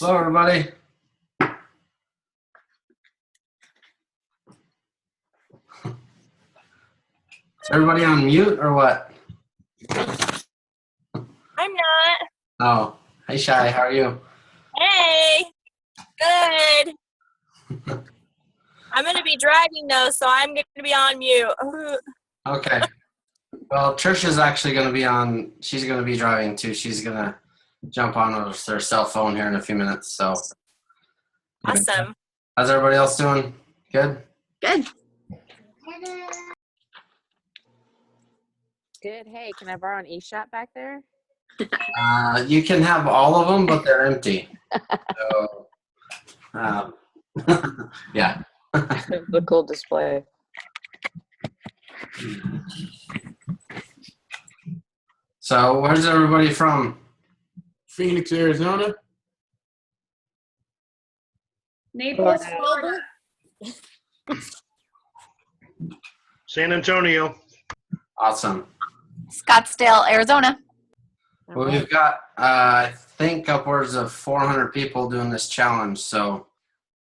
Hello, everybody. Is everybody on mute or what? I'm not. Oh, hey, Shy. How are you? Hey. Good. I'm going to be driving, though, so I'm going to be on mute. Okay. Well, Trisha's actually going to be on. She's going to be driving, too. She's going to jump on with her cell phone here in a few minutes. So. Awesome. How's everybody else doing? Good? Good. Good. Hey, can I borrow an e-shot back there? You can have all of them, but they're empty. So, yeah. The cool display. So, where's everybody from? Phoenix, Arizona. Naples, San Antonio. Awesome. Scottsdale, Arizona. Well, we've got, I think, upwards of 400 people doing this challenge. So,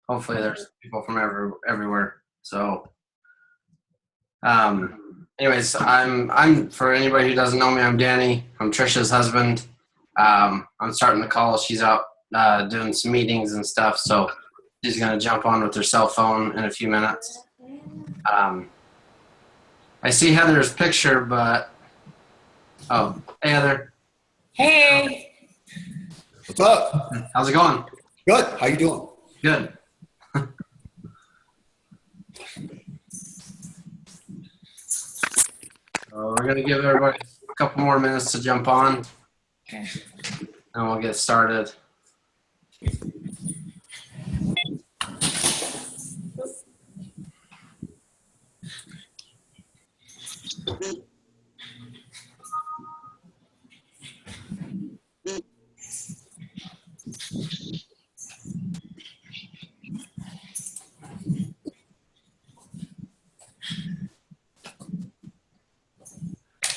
hopefully, there's people from everywhere. So, anyways, I'm for anybody who doesn't know me, I'm Danny. I'm Trisha's husband. I'm starting the call. She's out doing some meetings and stuff. So, she's going to jump on with her cell phone in a few minutes. I see Heather's picture, but oh, hey Heather. Hey. What's up? How's it going? Good. How you doing? Good. So we're gonna give everybody a couple more minutes to jump on, Okay. and we'll get started.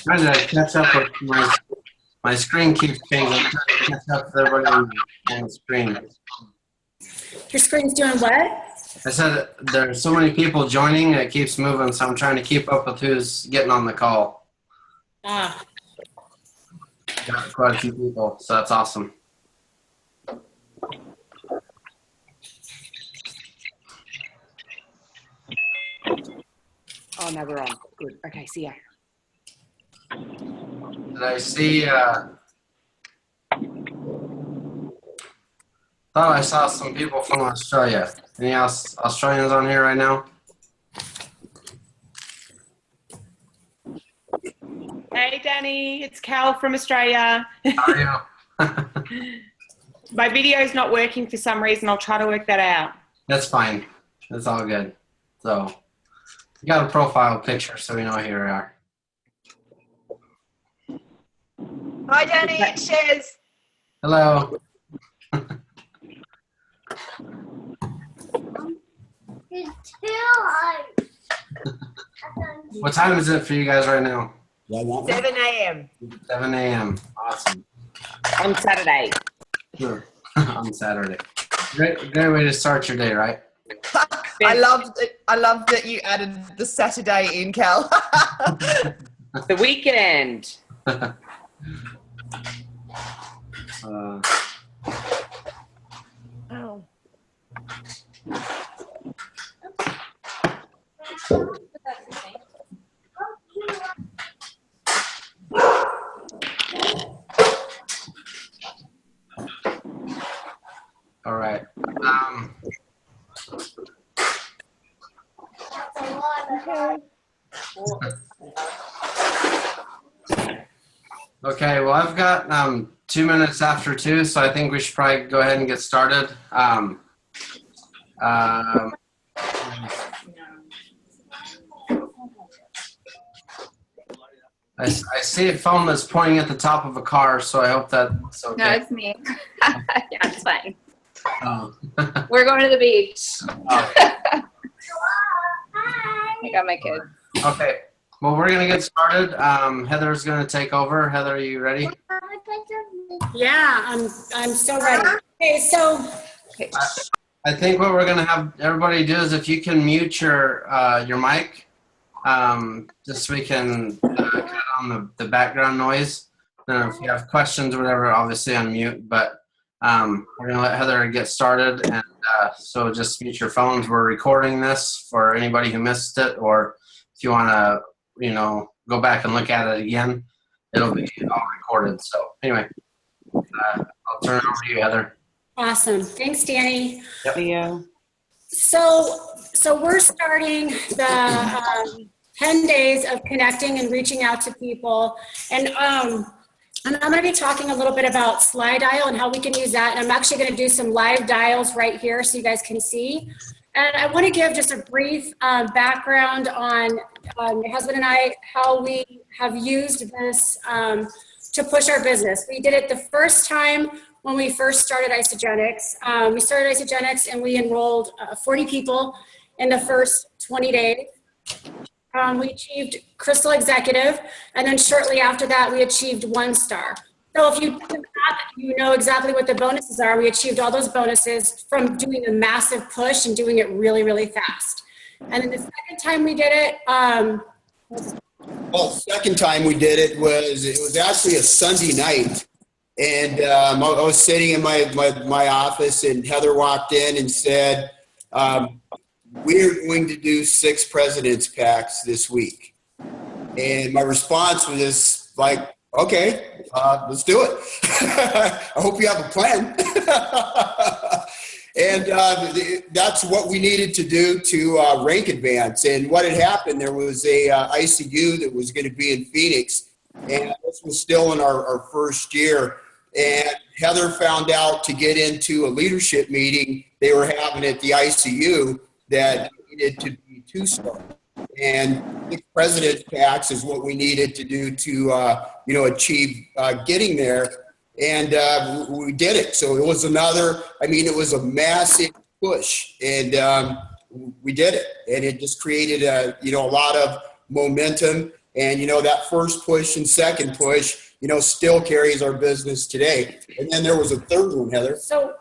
Trying to catch up with my screen keeps changing. I'm trying to catch up with everybody on the screen. Your screen's doing what? I said there's so many people joining, it keeps moving, so I'm trying to keep up with who's getting on the call. Ah, Got quite a few people, so that's awesome. Oh, now we're on. Good. Okay, see ya. Did I see, thought I saw some people from Australia. Any else Australians on here right now? Hey Danny, it's Cal from Australia. How are you? My video is not working for some reason. I'll try to work that out. That's fine. That's all good. So, you got a profile picture, so we know who you are. Hi, Danny. It's Shiz. Hello. What time is it for you guys right now? 7 a.m. 7 a.m. Awesome. On Saturday. Sure. On Saturday. Great way to start your day, right? I love that you added the Saturday in, Cal. The weekend. Oh. All right. Okay, well, I've got 2 minutes after 2, so I think we should probably go ahead and get started. I see a phone that's pointing at the top of a car, so I hope that's okay. No, it's me. Yeah, it's fine. Oh. We're going to the beach. Oh. I got my kids. Okay, well, we're going to get started. Heather's going to take over. Heather, are you ready? yeah, I'm still ready. Okay, so I think what we're gonna have everybody do is if you can mute your mic, just so we can cut on the background noise. If you have questions or whatever, obviously unmute. But we're gonna let Heather get started, and so just mute your phones. We're recording this for anybody who missed it, or if you want to, go back and look at it again, it'll be all recorded. So anyway, I'll turn it over to you, Heather. awesome. Thanks, Danny. Leo. So we're starting the 10 days of connecting and reaching out to people. And I'm going to be talking a little bit about slide dial and how we can use that. And I'm actually going to do some live dials right here so you guys can see. And I want to give just a brief background on my husband and I, how we have used this to push our business. We did it the first time when we first started Isogenics. We started Isogenics and we enrolled 40 people in the first 20 days. We achieved Crystal Executive, and then shortly after that, we achieved 1 star. So if you do the math, you know exactly what the bonuses are. We achieved all those bonuses from doing a massive push and doing it really, really fast. And then the second time we did it, Well, second time we did it was actually a Sunday night. And I was sitting in my office, and Heather walked in and said, we're going to do 6 President's Packs this week. And my response was like, okay, let's do it. I hope you have a plan. And that's what we needed to do to rank advance. And what had happened, there was a ICU that was going to be in Phoenix, and this was still in our first year. And Heather found out to get into a leadership meeting they were having at the ICU that needed to be 2-star. And 6 President's Packs is what we needed to do to, achieve getting there. And we did it. So it was it was a massive push. And we did it. And it just created a lot of momentum. And, that first push and second push, still carries our business today. And then there was a third one, Heather. So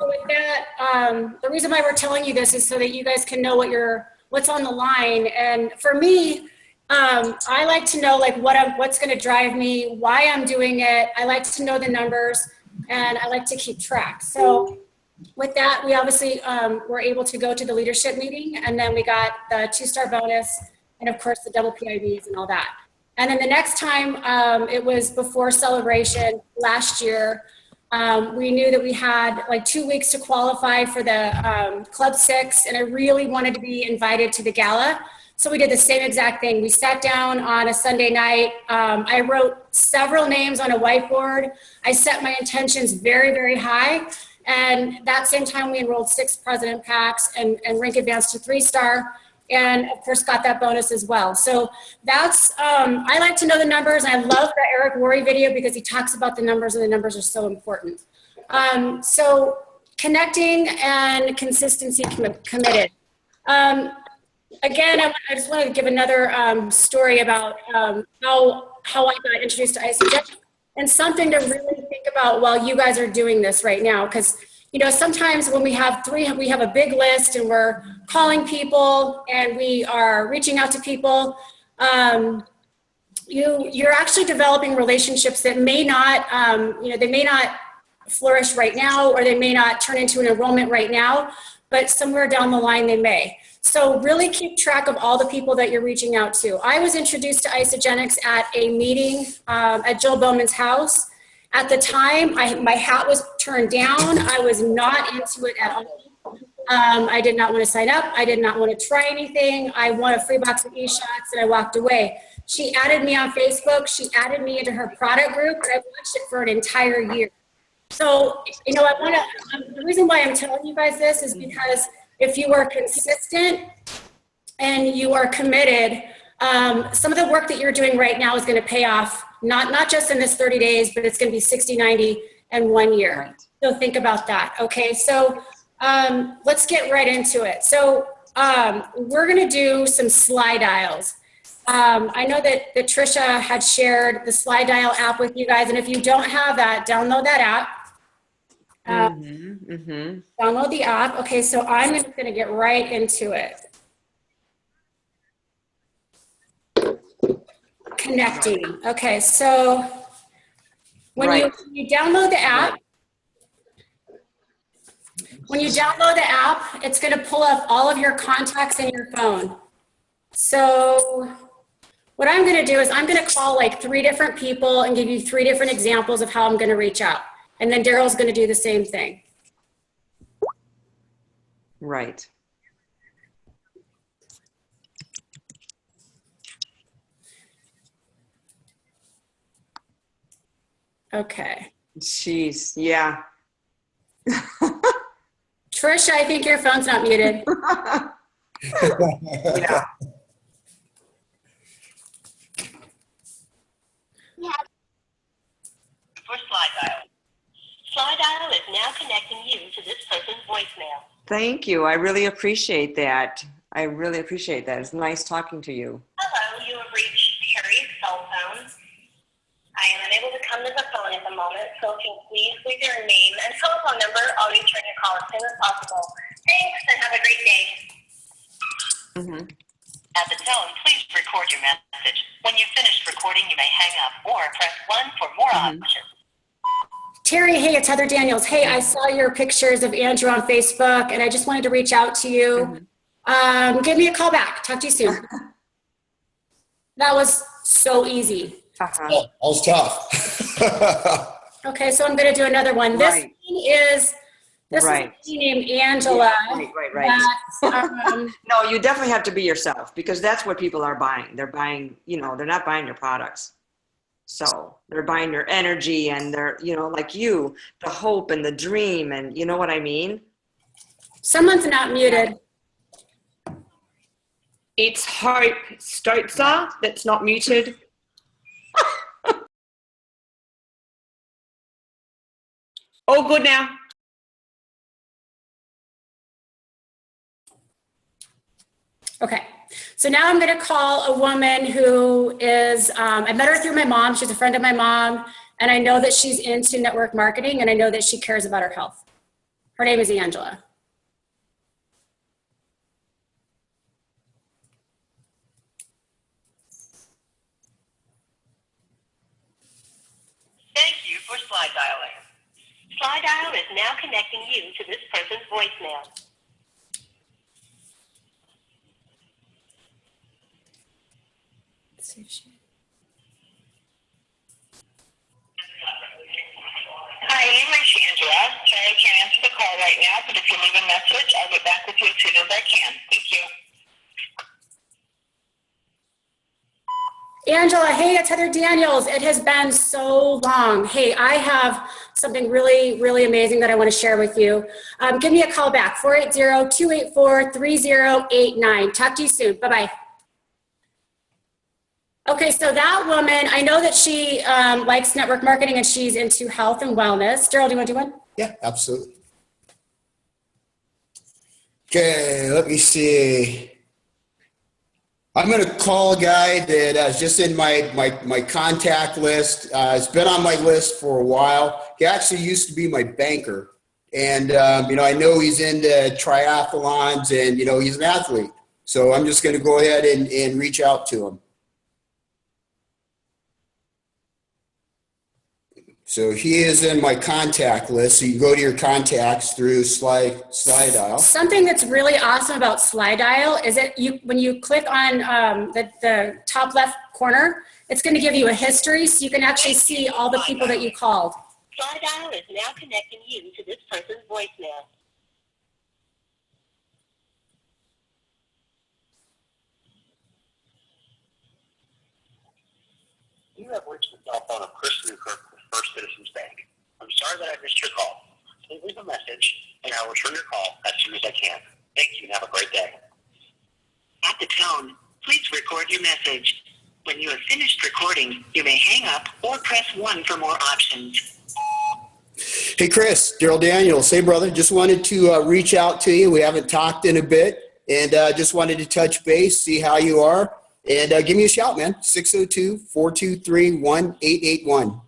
with that, the reason why we're telling you this is so that you guys can know what's on the line. And for me, I like to know what's going to drive me, why I'm doing it. I like to know the numbers, and I like to keep track. So with that, we obviously were able to go to the leadership meeting, and then we got the 2-star bonus, and of course the double PIVs and all that. And then the next time, it was before celebration last year. We knew that we had 2 weeks to qualify for the Club 6, and I really wanted to be invited to the gala. So we did the same exact thing. We sat down on a Sunday night. I wrote several names on a whiteboard. I set my intentions very, very high. And that same time, we enrolled 6 President Packs and rank advanced to 3-star. And of course, got that bonus as well. So that's, I like to know the numbers. I love the Eric Worre video because he talks about the numbers, and the numbers are so important. So connecting and consistency committed. Again, I just want to give another story about how I got introduced to ICJ, and something to really think about while you guys are doing this right now. Because sometimes when we have a big list and we're calling people and we are reaching out to people, you're actually developing relationships that may not, they may not flourish right now, or they may not turn into an enrollment right now, but somewhere down the line they may. So really keep track of all the people that you're reaching out to. I was introduced to Isogenics at a meeting at Joel Bowman's house. At the time, my hat was turned down. I was not into it at all. I did not want to sign up. I did not want to try anything. I won a free box of e-shots, and I walked away. She added me on Facebook. She added me into her product group, and I watched it for an entire year. So, the reason why I'm telling you guys this is because if you are consistent and you are committed, some of the work that you're doing right now is going to pay off, not just in this 30 days, but it's going to be 60, 90, and 1 year. So think about that. Okay, so let's get right into it. So we're going to do some slide dials. I know that Trisha had shared the slide dial app with you guys, and if you don't have that, download that app. Download the app. Okay, so I'm just going to get right into it. Connecting. Okay, so when you download the app, it's going to pull up all of your contacts in your phone. So what I'm going to do is I'm going to call like 3 different people and give you 3 different examples of how I'm going to reach out. And then Darryl's going to do the same thing. Right. Okay. Jeez, yeah. Trisha, I think your phone's not muted. Yeah. For slide dial. Slide dial is now connecting you to this person's voicemail. Thank you. I really appreciate that. I really appreciate that. It's nice talking to you. Hello, you have reached Terry's cell phone. I am unable to come to the phone at the moment, so if you'll please leave your name and telephone number, I'll return your call as soon as possible. Thanks, and have a great day. At the tone, please record your message. When you've finished recording, you may hang up or press 1 for more options. Terry, hey, it's Heather Daniels. Hey, I saw your pictures of Andrew on Facebook, and I just wanted to reach out to you. Give me a call back. Talk to you soon. That was so easy. Oh, that was tough. Okay, so I'm going to do another one. This Right. is a lady named Angela. Right. That, No, you definitely have to be yourself, because that's what people are buying. They're buying, they're not buying your products. So they're buying your energy, and they're, like you, the hope and the dream, and you know what I mean? someone's not muted. It's Hope Stotzer that's not muted. All good now. Okay, so now I'm going to call a woman who is, I met her through my mom. She's a friend of my mom, and I know that she's into network marketing, and I know that she cares about her health. Her name is Angela. Thank you for slide dialing. Slide dial is now connecting you to this person's voicemail. Let's see if she... Hi, you've reached Angela. Sorry I can't answer the call right now, but if you leave a message, I'll get back with you as soon as I can. Thank you. Angela, hey, it's Heather Daniels. It has been so long. Hey, I have something really, really amazing that I want to share with you. Give me a call back, 480-284-3089. Talk to you soon. Bye-bye. Okay, so that woman, I know that she likes network marketing and she's into health and wellness. Darryl, do you want to do one? Yeah, absolutely. Okay, let me see. I'm going to call a guy that is just in my contact list. It's been on my list for a while. He actually used to be my banker. And, I know he's into triathlons and, he's an athlete. So I'm just going to go ahead and reach out to him. So he is in my contact list. So you go to your contacts through slide dial. Something that's really awesome about slide dial is that when you click on the top left corner, it's going to give you a history, so you can actually see all the people that you called. Slide dial is now connecting you to this person's voicemail. You have reached the cell phone of Chris Newkirk with First Citizens Bank. I'm sorry that I missed your call. Please leave a message, and I'll return your call as soon as I can. Thank you, and have a great day. At the tone, please record your message. When you have finished recording, you may hang up or press 1 for more options. Hey, Chris, Darryl Daniels. Hey, brother. Just wanted to reach out to you. We haven't talked in a bit, and just wanted to touch base, see how you are. And give me a shout, man. 602-423-1881.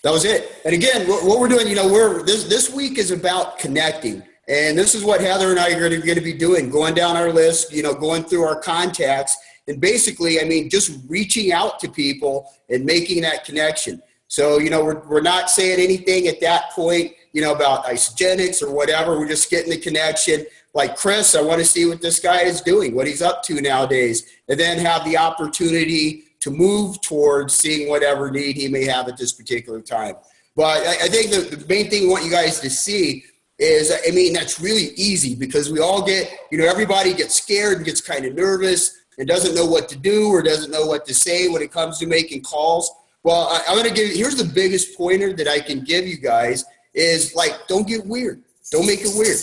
That was it. And again, what we're doing, we're this week is about connecting. And this is what Heather and I are going to be doing, going down our list, going through our contacts. And basically, just reaching out to people and making that connection. So, we're not saying anything at that point, about isogenics or whatever. We're just getting the connection. Like Chris, I want to see what this guy is doing, what he's up to nowadays, and then have the opportunity to move towards seeing whatever need he may have at this particular time. But I think the main thing we want you guys to see is, that's really easy because we all get, everybody gets scared and gets kind of nervous and doesn't know what to do or doesn't know what to say when it comes to making calls. Well, I'm going to here's the biggest pointer that I can give you guys is don't get weird. Don't make it weird.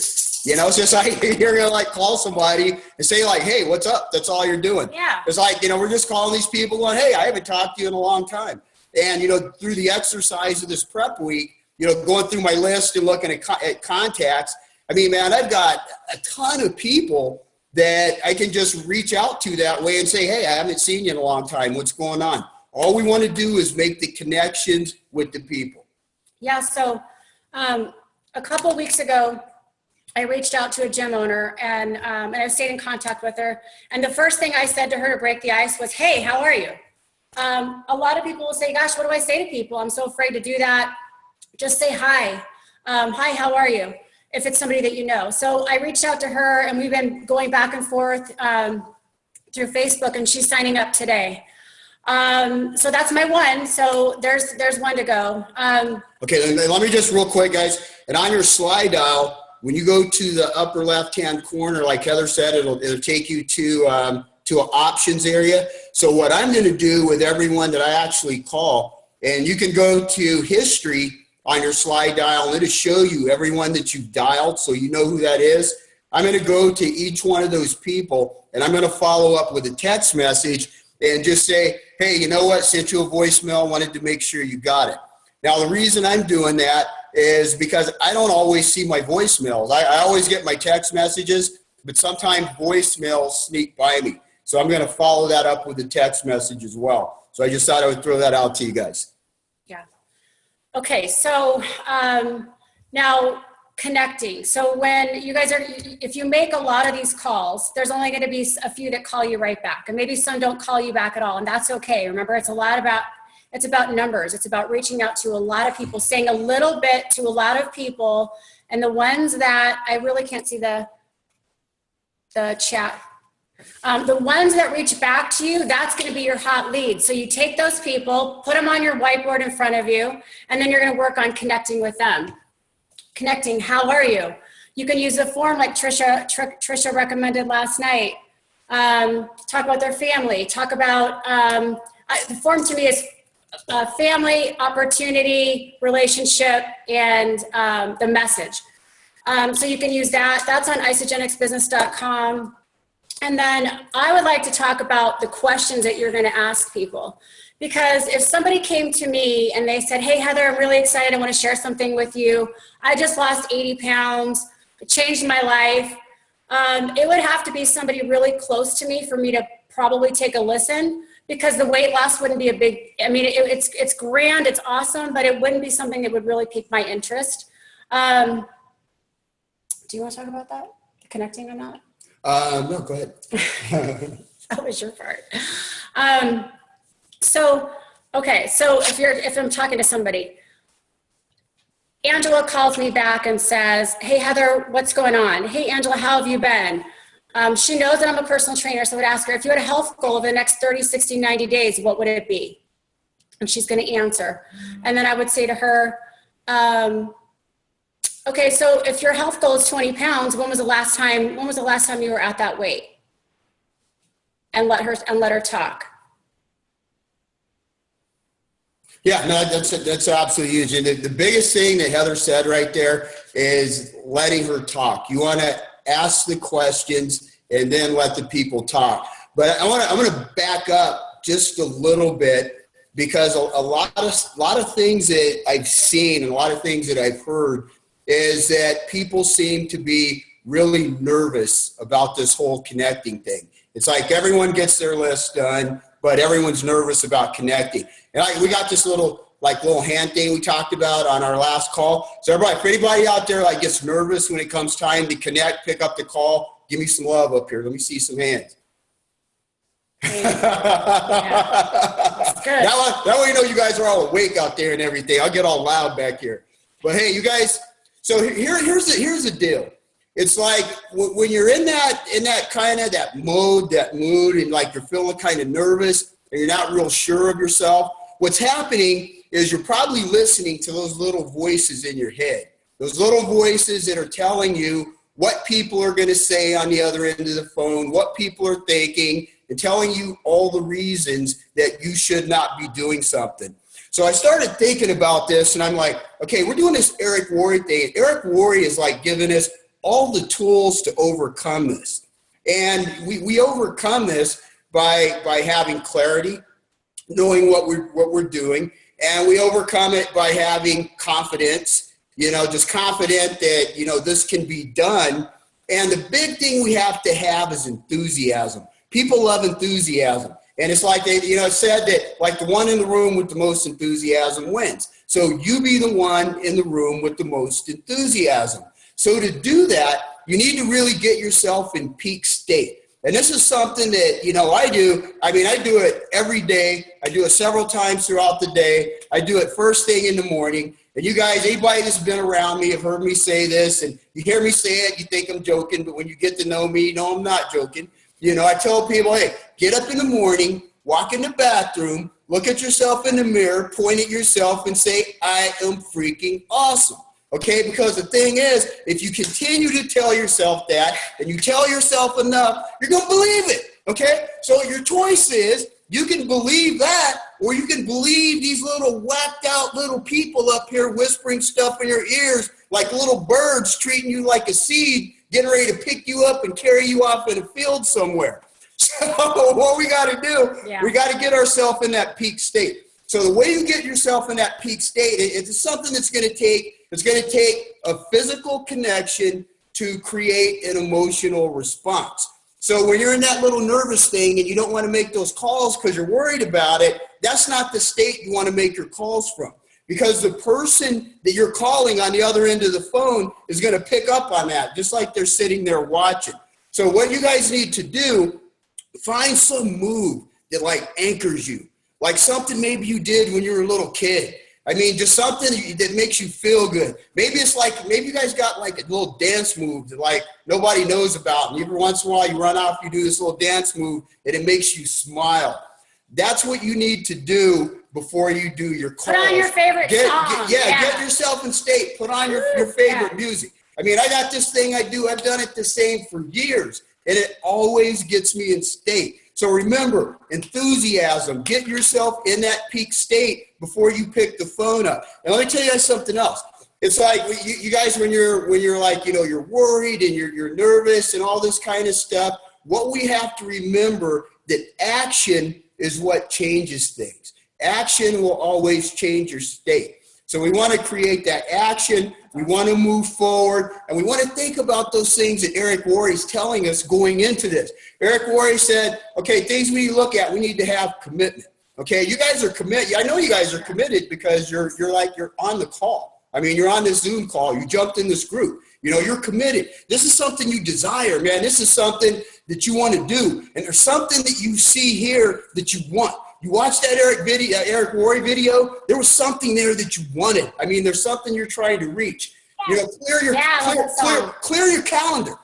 It's just like you're going to call somebody and say hey, what's up? That's all you're doing. Yeah. It's we're just calling these people going, hey, I haven't talked to you in a long time. And, through the exercise of this prep week, going through my list and looking at contacts, I've got a ton of people that I can just reach out to that way and say, hey, I haven't seen you in a long time. What's going on? All we want to do is make the connections with the people. Yeah. So a couple weeks ago, I reached out to a gym owner and I stayed in contact with her. And the first thing I said to her to break the ice was, hey, how are you? A lot of people will say, gosh, what do I say to people? I'm so afraid to do that. Just say hi. Hi, how are you? If it's somebody that you know. So I reached out to her and we've been going back and forth through Facebook and she's signing up today. So that's my one. So there's one to go. Okay, let me just real quick, guys. And on your slide dial, when you go to the upper left-hand corner, like Heather said, it'll take you to an options area. So what I'm going to do with everyone that I actually call, and you can go to history on your slide dial, and it'll show you everyone that you've dialed so you know who that is. I'm going to go to each one of those people, and I'm going to follow up with a text message and just say, hey, you know what, sent you a voicemail, wanted to make sure you got it. Now, the reason I'm doing that is because I don't always see my voicemails. I always get my text messages, but sometimes voicemails sneak by me. So I'm going to follow that up with a text message as well. So I just thought I would throw that out to you guys. Yeah. Okay. So now connecting. So when you guys if you make a lot of these calls, there's only going to be a few that call you right back. And maybe some don't call you back at all. And that's okay. Remember, it's about numbers. It's about reaching out to a lot of people, saying a little bit to a lot of people. And the ones that I really can't see the chat. The ones that reach back to you, that's going to be your hot lead. So you take those people, put them on your whiteboard in front of you, and then you're going to work on connecting with them. Connecting, how are you? You can use a form like Trisha recommended last night. Talk about their family. Talk about, the form to me is family, opportunity, relationship, and the message. So you can use that. That's on isogenicsbusiness.com. And then I would like to talk about the questions that you're going to ask people. Because if somebody came to me and they said, hey, Heather, I'm really excited. I want to share something with you. I just lost 80 pounds. It changed my life. It would have to be somebody really close to me for me to probably take a listen, because the weight loss wouldn't be a big, it's grand, it's awesome, but it wouldn't be something that would really pique my interest. Do you want to talk about that? The connecting or not? No, go ahead. That was your part. So if I'm talking to somebody, Angela calls me back and says, hey, Heather, what's going on? Hey, Angela, how have you been? She knows that I'm a personal trainer, so I would ask her, if you had a health goal of the next 30, 60, 90 days, what would it be? And she's going to answer. And then I would say to her, okay, so if your health goal is 20 pounds, when was the last time you were at that weight? And let her talk. Yeah, no, that's absolutely huge. And the biggest thing that Heather said right there is letting her talk. You want to ask the questions and then let the people talk. But I'm going to back up just a little bit, because a lot of things that I've seen and a lot of things that I've heard is that people seem to be really nervous about this whole connecting thing. It's like everyone gets their list done, but everyone's nervous about connecting. And we got this little like little hand thing we talked about on our last call. So everybody, if anybody out there like gets nervous when it comes time to connect, pick up the call, give me some love up here. Let me see some hands. That way you know you guys are all awake out there and everything. I'll get all loud back here. But hey, you guys, so here's the deal. It's like when you're in that kind of that mood, and like you're feeling kind of nervous and you're not real sure of yourself, what's happening is you're probably listening to those little voices in your head, those little voices that are telling you what people are going to say on the other end of the phone, what people are thinking, and telling you all the reasons that you should not be doing something. So I started thinking about this, and I'm like, okay, we're doing this Eric Worre thing. Eric Worre is like giving us all the tools to overcome this. And we overcome this by having clarity, knowing what we're doing, and we overcome it by having confidence, just confident that, this can be done. And the big thing we have to have is enthusiasm. People love enthusiasm. And it's like they, said that like the one in the room with the most enthusiasm wins. So you be the one in the room with the most enthusiasm. So to do that, you need to really get yourself in peak state. And this is something that, I do. I mean, I do it every day. I do it several times throughout the day. I do it first thing in the morning. And you guys, anybody that's been around me have heard me say this, and you hear me say it, you think I'm joking, but when you get to know me, you know I'm not joking. I tell people, hey, get up in the morning, walk in the bathroom, look at yourself in the mirror, point at yourself and say, I am freaking awesome. Okay, because the thing is, if you continue to tell yourself that and you tell yourself enough, you're going to believe it. Okay, so your choice is you can believe that, or you can believe these little whacked out little people up here whispering stuff in your ears like little birds treating you like a seed, getting ready to pick you up and carry you off in a field somewhere. So what we got to do, we got to get ourselves in that peak state. So the way you get yourself in that peak state, it's something that's going to take, a physical connection to create an emotional response. So when you're in that little nervous thing and you don't want to make those calls because you're worried about it, that's not the state you want to make your calls from. Because the person that you're calling on the other end of the phone is going to pick up on that, just like they're sitting there watching. So what you guys need to do, find some move that like anchors you. Like something maybe you did when you were a little kid. I mean, just something that makes you feel good. Maybe it's like, maybe you guys got like a little dance move that like nobody knows about. And every once in a while you run off, you do this little dance move and it makes you smile. That's what you need to do before you do your calls. Put on your favorite song. Get yourself in state. Put on your favorite music. I mean, I got this thing I do. I've done it the same for years, and it always gets me in state. So remember, enthusiasm. Get yourself in that peak state before you pick the phone up. And let me tell you guys something else. It's like you guys, when you're like, you're worried and you're nervous and all this kind of stuff, what we have to remember that action is what changes things. Action will always change your state. So we want to create that action. We want to move forward, and we want to think about those things that Eric Worre is telling us going into this. Eric Worre said, okay, things we look at, we need to have commitment. Okay, you guys are committed. I know you guys are committed because you're on the call. I mean, you're on this Zoom call. You jumped in this group. You're committed. This is something you desire, man. This is something that you want to do. And there's something that you see here that you want. You watched that Eric Worre video. There was something there that you wanted. I mean, there's something you're trying to reach. Clear your calendar.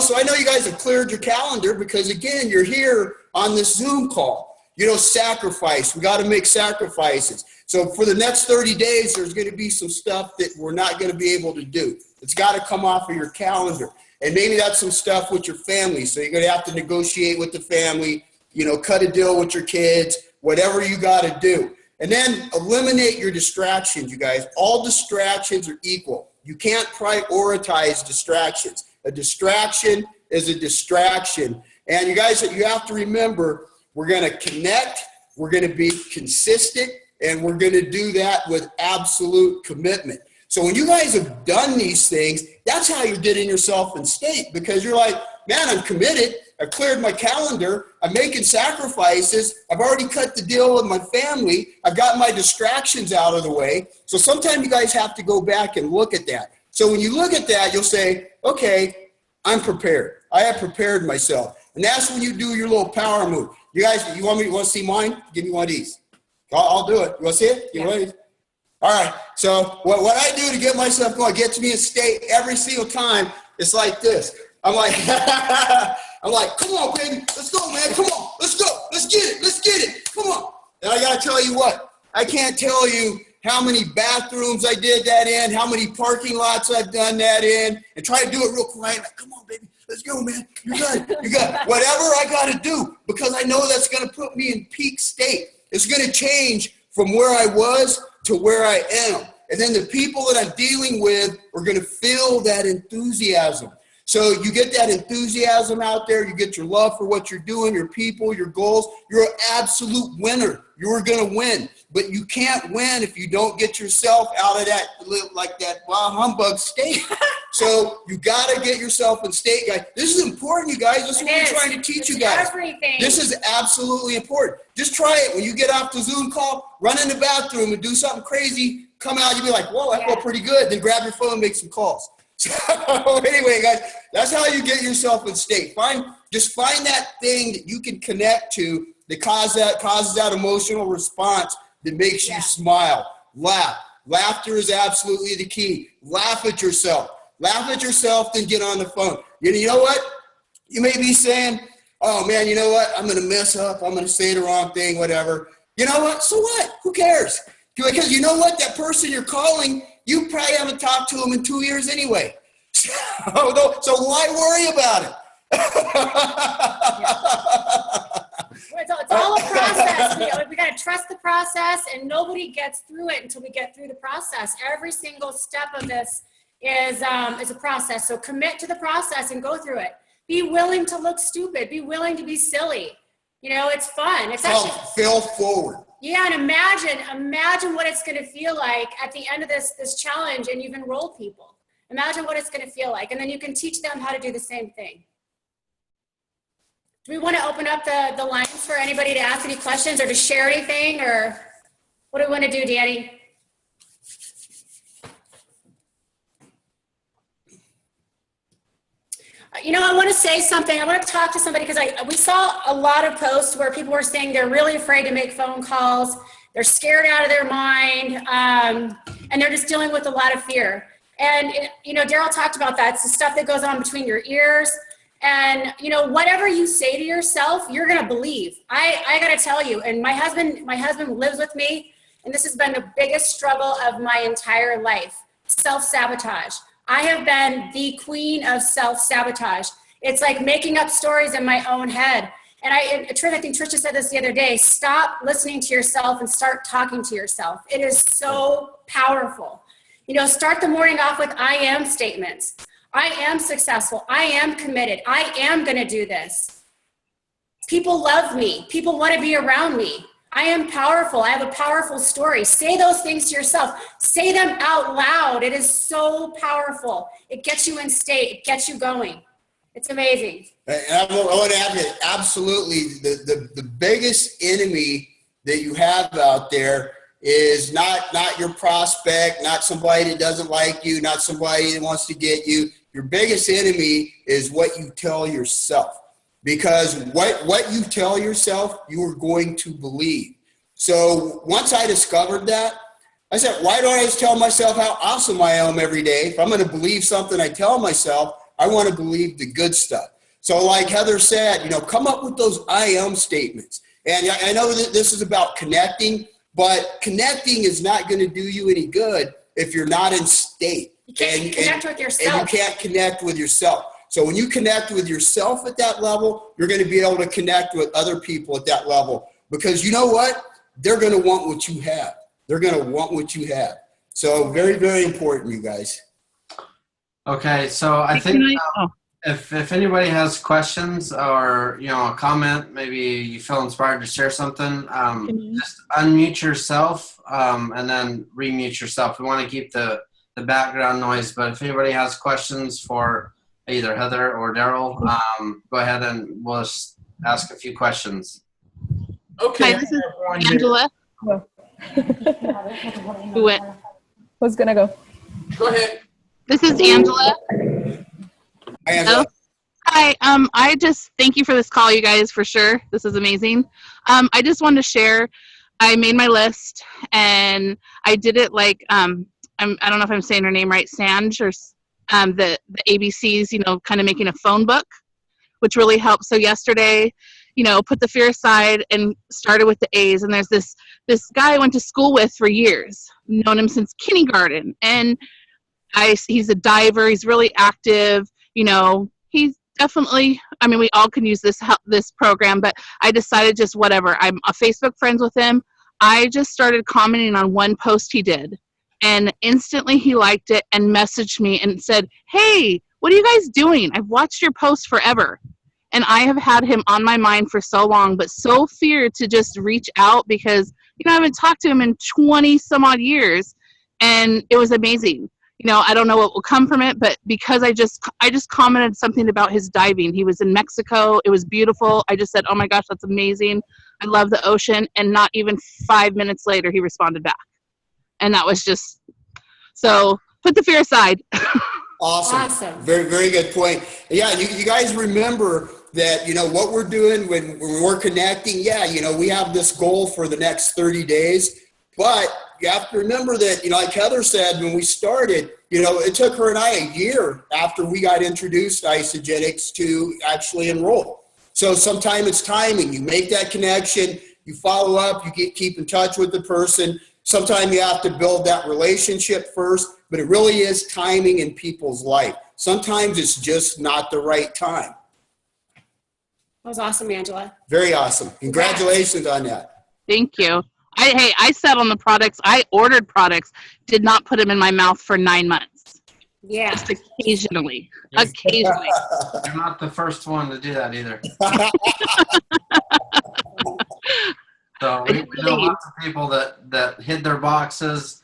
So I know you guys have cleared your calendar because again, you're here on this Zoom call. Sacrifice. We got to make sacrifices. So for the next 30 days, there's going to be some stuff that we're not going to be able to do. It's got to come off of your calendar. And maybe that's some stuff with your family. So you're going to have to negotiate with the family, cut a deal with your kids, whatever you got to do. And then eliminate your distractions, you guys. All distractions are equal. You can't prioritize distractions. A distraction is a distraction. And you guys, you have to remember, we're going to connect, we're going to be consistent, and we're going to do that with absolute commitment. So when you guys have done these things, that's how you're getting yourself in state, because you're like, man, I'm committed. I've cleared my calendar. I'm making sacrifices. I've already cut the deal with my family. I've got my distractions out of the way. So sometimes you guys have to go back and look at that. So when you look at that, you'll say, okay, I'm prepared. I have prepared myself. And that's when you do your little power move. You guys, you want to see mine? Give me one of these. I'll do it. You want to see it? You want it? All right. So what I do to get myself going, gets me in state every single time, it's like this. I'm like, come on, baby. Let's go, man. Come on. Let's go. Let's get it. Let's get it. Come on. And I got to tell you what, I can't tell you how many bathrooms I did that in, how many parking lots I've done that in, and try to do it real quiet. Like, come on, baby. Let's go, man. You got it. You got it. Whatever I got to do, because I know that's going to put me in peak state. It's going to change from where I was to where I am. And then the people that I'm dealing with are going to feel that enthusiasm. So you get that enthusiasm out there, you get your love for what you're doing, your people, your goals. You're an absolute winner. You're going to win. But you can't win if you don't get yourself out of that, like that humbug state. So you got to get yourself in state, guys. This is important, you guys. This is what we're trying to teach you guys. Everything. This is absolutely important. Just try it. When you get off the Zoom call, run in the bathroom and do something crazy. Come out, you'll be like, whoa, I feel pretty good. Then grab your phone and make some calls. So anyway, guys, that's how you get yourself in state. Just find that thing that you can connect to that causes that emotional response that makes you smile, laugh. Laughter is absolutely the key. Laugh at yourself. Laugh at yourself, then get on the phone. You know what? You may be saying, oh man, you know what? I'm going to mess up. I'm going to say the wrong thing, whatever. You know what? So what? Who cares? Because you know what? That person you're calling, you probably haven't talked to them in 2 years anyway. So why worry about it? It's all a process. We got to trust the process, and nobody gets through it until we get through the process. Every single step of this is a process. So commit to the process and go through it. Be willing to look stupid. Be willing to be silly. It's fun. It's actually fail forward. Yeah, and imagine what it's going to feel like at the end of this challenge, and you've enrolled people. Imagine what it's going to feel like, and then you can teach them how to do the same thing. Do we want to open up the lines for anybody to ask any questions or to share anything, or what do we want to do, Danny? I want to say something. I want to talk to somebody, because we saw a lot of posts where people were saying they're really afraid to make phone calls. They're scared out of their mind, and they're just dealing with a lot of fear. And, Darryl talked about that. It's the stuff that goes on between your ears. And, whatever you say to yourself, you're going to believe. I got to tell you, and my husband lives with me, and this has been the biggest struggle of my entire life, self-sabotage. I have been the queen of self-sabotage. It's like making up stories in my own head. And I think Trisha said this the other day, stop listening to yourself and start talking to yourself. It is so powerful. Start the morning off with I am statements. I am successful. I am committed. I am going to do this. People love me. People want to be around me. I am powerful. I have a powerful story. Say those things to yourself. Say them out loud. It is so powerful. It gets you in state. It gets you going. It's amazing. And I want to add that absolutely the biggest enemy that you have out there is not your prospect, not somebody that doesn't like you, not somebody that wants to get you. Your biggest enemy is what you tell yourself. Because what you tell yourself, you are going to believe. So once I discovered that, I said, why don't I just tell myself how awesome I am every day? If I'm going to believe something I tell myself, I want to believe the good stuff. So like Heather said, come up with those I am statements. And I know that this is about connecting, but connecting is not going to do you any good if you're not in state. You can't connect with yourself. And you can't connect with yourself. So when you connect with yourself at that level, you're going to be able to connect with other people at that level. Because you know what? They're going to want what you have. They're going to want what you have. So very, very important, you guys. Okay, so I think if anybody has questions or a comment, maybe you feel inspired to share something, just unmute yourself and then remute yourself. We want to keep the the background noise. But if anybody has questions for either Heather or Darryl, go ahead and we'll just ask a few questions. Okay. Hi, this is Angela. Who went? Who's gonna go? Go ahead. This is Angela. Hi, Angela. Hi. I just thank you for this call, you guys, for sure. This is amazing. I just wanted to share. I made my list, and I did it like I don't know if I'm saying her name right, Sanj, or the ABCs. You know, kind of making a phone book, which really helped. So yesterday, you know, put the fear aside and started with the A's. And there's this guy I went to school with for years, known him since kindergarten, and he's a diver. He's really active. You know, he's definitely, I mean, we all can use this program, but I decided just whatever. I'm a Facebook friends with him. I just started commenting on one post he did, and instantly he liked it and messaged me and said, "Hey, what are you guys doing? I've watched your post forever." And I have had him on my mind for so long, but so feared to just reach out because, you know, I haven't talked to him in 20 some odd years, and it was amazing. You know, I don't know what will come from it, but because I just commented something about his diving. He was in Mexico. It was beautiful. I just said, "Oh my gosh, that's amazing. I love the ocean." And not even 5 minutes later, he responded back. And that was just, so put the fear aside. Awesome. Very, very good point. Yeah, you guys remember that, you know, what we're doing when we're connecting. Yeah, you know, we have this goal for the next 30 days, but you have to remember that, you know, like Heather said, when we started, you know, it took her and I a year after we got introduced to Isogenics to actually enroll. So sometimes it's timing. You make that connection, you follow up, you keep in touch with the person. Sometimes you have to build that relationship first, but it really is timing in people's life. Sometimes it's just not the right time. That was awesome, Angela. Very awesome. Congratulations on that. Thank you. I sat on the products. I ordered products, did not put them in my mouth for 9 months. Yeah. Just occasionally. Occasionally. You're not the first one to do that either. So we know lots of people that hid their boxes,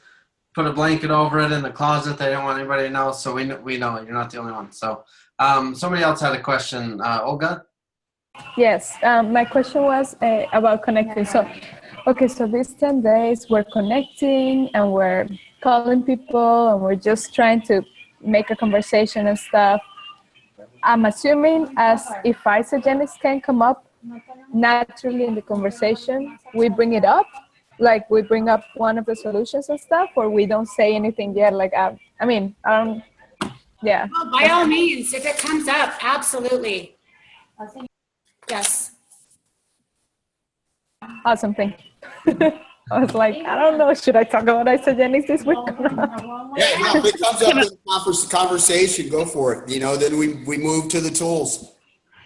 put a blanket over it in the closet. They didn't want anybody to know. So we know you're not the only one. So somebody else had a question. Olga? Yes, my question was about connecting. So, okay, so these 10 days we're connecting and we're calling people and we're just trying to make a conversation and stuff. I'm assuming as if isogenics can come up naturally in the conversation, we bring it up, like we bring up one of the solutions and stuff, or we don't say anything yet. Like, yeah. Well, by all means, if it comes up, absolutely. Yes. Awesome, thank you. I was like, I don't know, should I talk about isogenics this week? Yeah, no, if it comes up in the conversation, go for it. You know, then we move to the tools.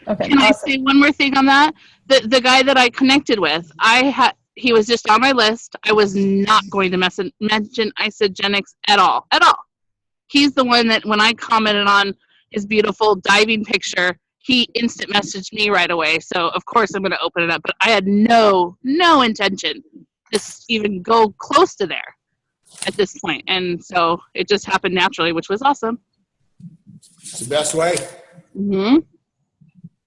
Okay. Can I say one more thing on that? The guy that I connected with, he was just on my list. I was not going to mention isogenics at all. He's the one that when I commented on his beautiful diving picture, he instant messaged me right away. So of course I'm going to open it up, but I had no intention to even go close to there at this point. And so it just happened naturally, which was awesome. It's the best way. Mm-hmm.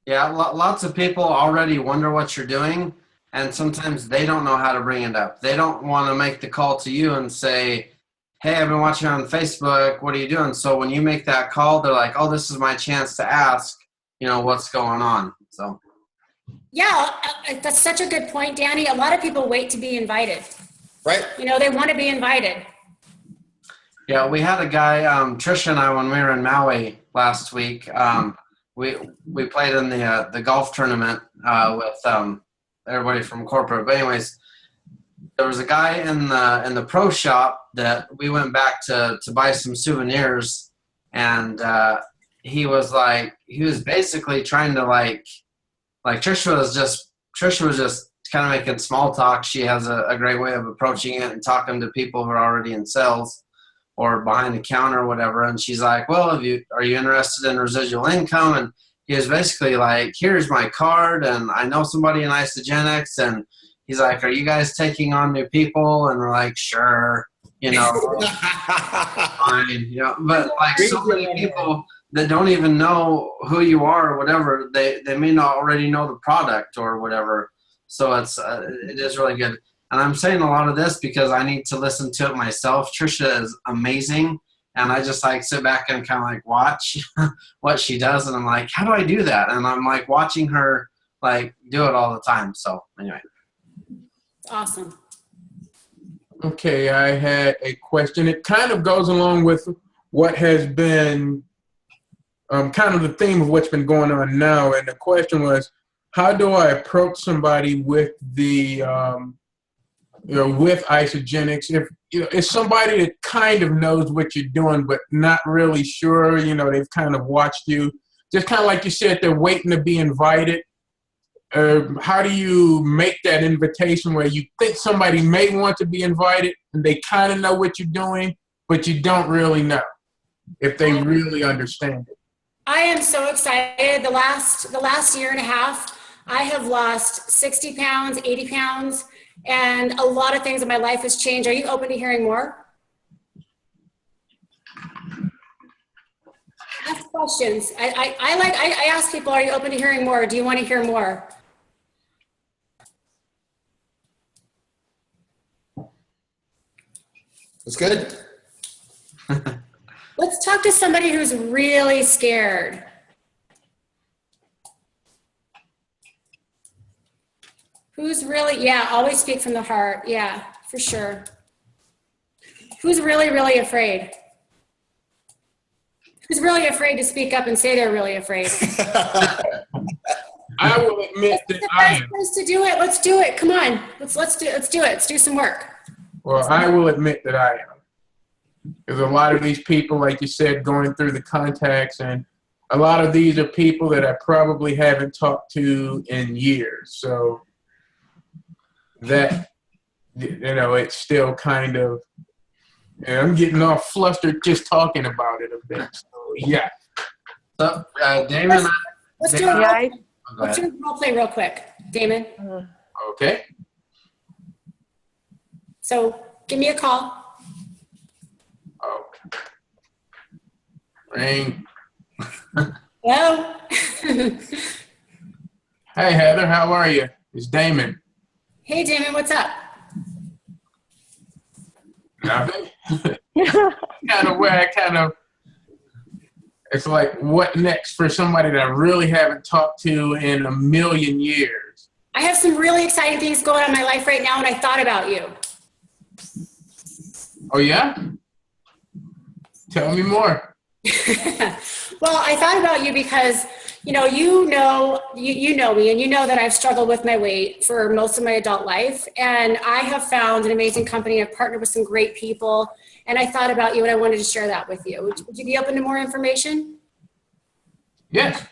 Yeah, lots of people already wonder what you're doing, and sometimes they don't know how to bring it up. They don't want to make the call to you and say, "Hey, I've been watching on Facebook. What are you doing?" So when you make that call, they're like, "Oh, this is my chance to ask, you know, what's going on." So. Yeah, that's such a good point, Danny. A lot of people wait to be invited. Right. You know, they want to be invited. Yeah, we had a guy, Trisha and I, when we were in Maui last week. We played in the golf tournament with everybody from corporate. But anyways, there was a guy in the pro shop that we went back to buy some souvenirs, and he was basically trying to like Trisha was just kind of making small talk. She has a great way of approaching it and talking to people who are already in sales or behind the counter or whatever. And she's like, "Well, are you interested in residual income?" And he was basically like, "Here's my card, and I know somebody in Isogenics." And he's like, "Are you guys taking on new people?" And we're like, "Sure." you know, fine, you know, but like so many people that don't even know who you are or whatever, they may not already know the product or whatever. So it is really good. And I'm saying a lot of this because I need to listen to it myself. Trisha is amazing. And I just like sit back and kind of like watch what she does. And I'm like, how do I do that? And I'm like watching her like do it all the time. So anyway. Awesome. Okay, I had a question. It kind of goes along with what has been kind of the theme of what's been going on now. And the question was, how do I approach somebody with the, with isogenics? If, it's somebody that kind of knows what you're doing, but not really sure, they've kind of watched you. Just kind of like you said, they're waiting to be invited. How do you make that invitation where you think somebody may want to be invited and they kind of know what you're doing, but you don't really know if they really understand it? I am so excited. The last year and a half, I have lost 60 pounds, 80 pounds, and a lot of things in my life has changed. Are you open to hearing more? Ask questions. I ask people, are you open to hearing more? Do you want to hear more? That's good. Let's talk to somebody who's really scared. Who's really, yeah, always speak from the heart. Yeah, for sure. Who's really, really afraid? Who's really afraid to speak up and say they're really afraid? I will admit that I am. Let's do it. Let's do it. Come on. Let's do it. Let's do some work. Well, I will admit that I am. There's a lot of these people, like you said, going through the contacts, and a lot of these are people that I probably haven't talked to in years. So that, it's still kind of, and I'm getting all flustered just talking about it a bit. So, yeah. So, Damon. Let's do a role play real quick. Damon. Okay. So give me a call. Okay. Ring. Hello. Hey, Heather, how are you? It's Damon. Hey, Damon, what's up? Nothing. It's like, what next for somebody that I really haven't talked to in a million years? I have some really exciting things going on in my life right now, and I thought about you. Oh, yeah? Tell me more. Well, I thought about you because, you know me, and you know that I've struggled with my weight for most of my adult life. And I have found an amazing company. I've partnered with some great people. And I thought about you, and I wanted to share that with you. Would you be open to more information? Yes.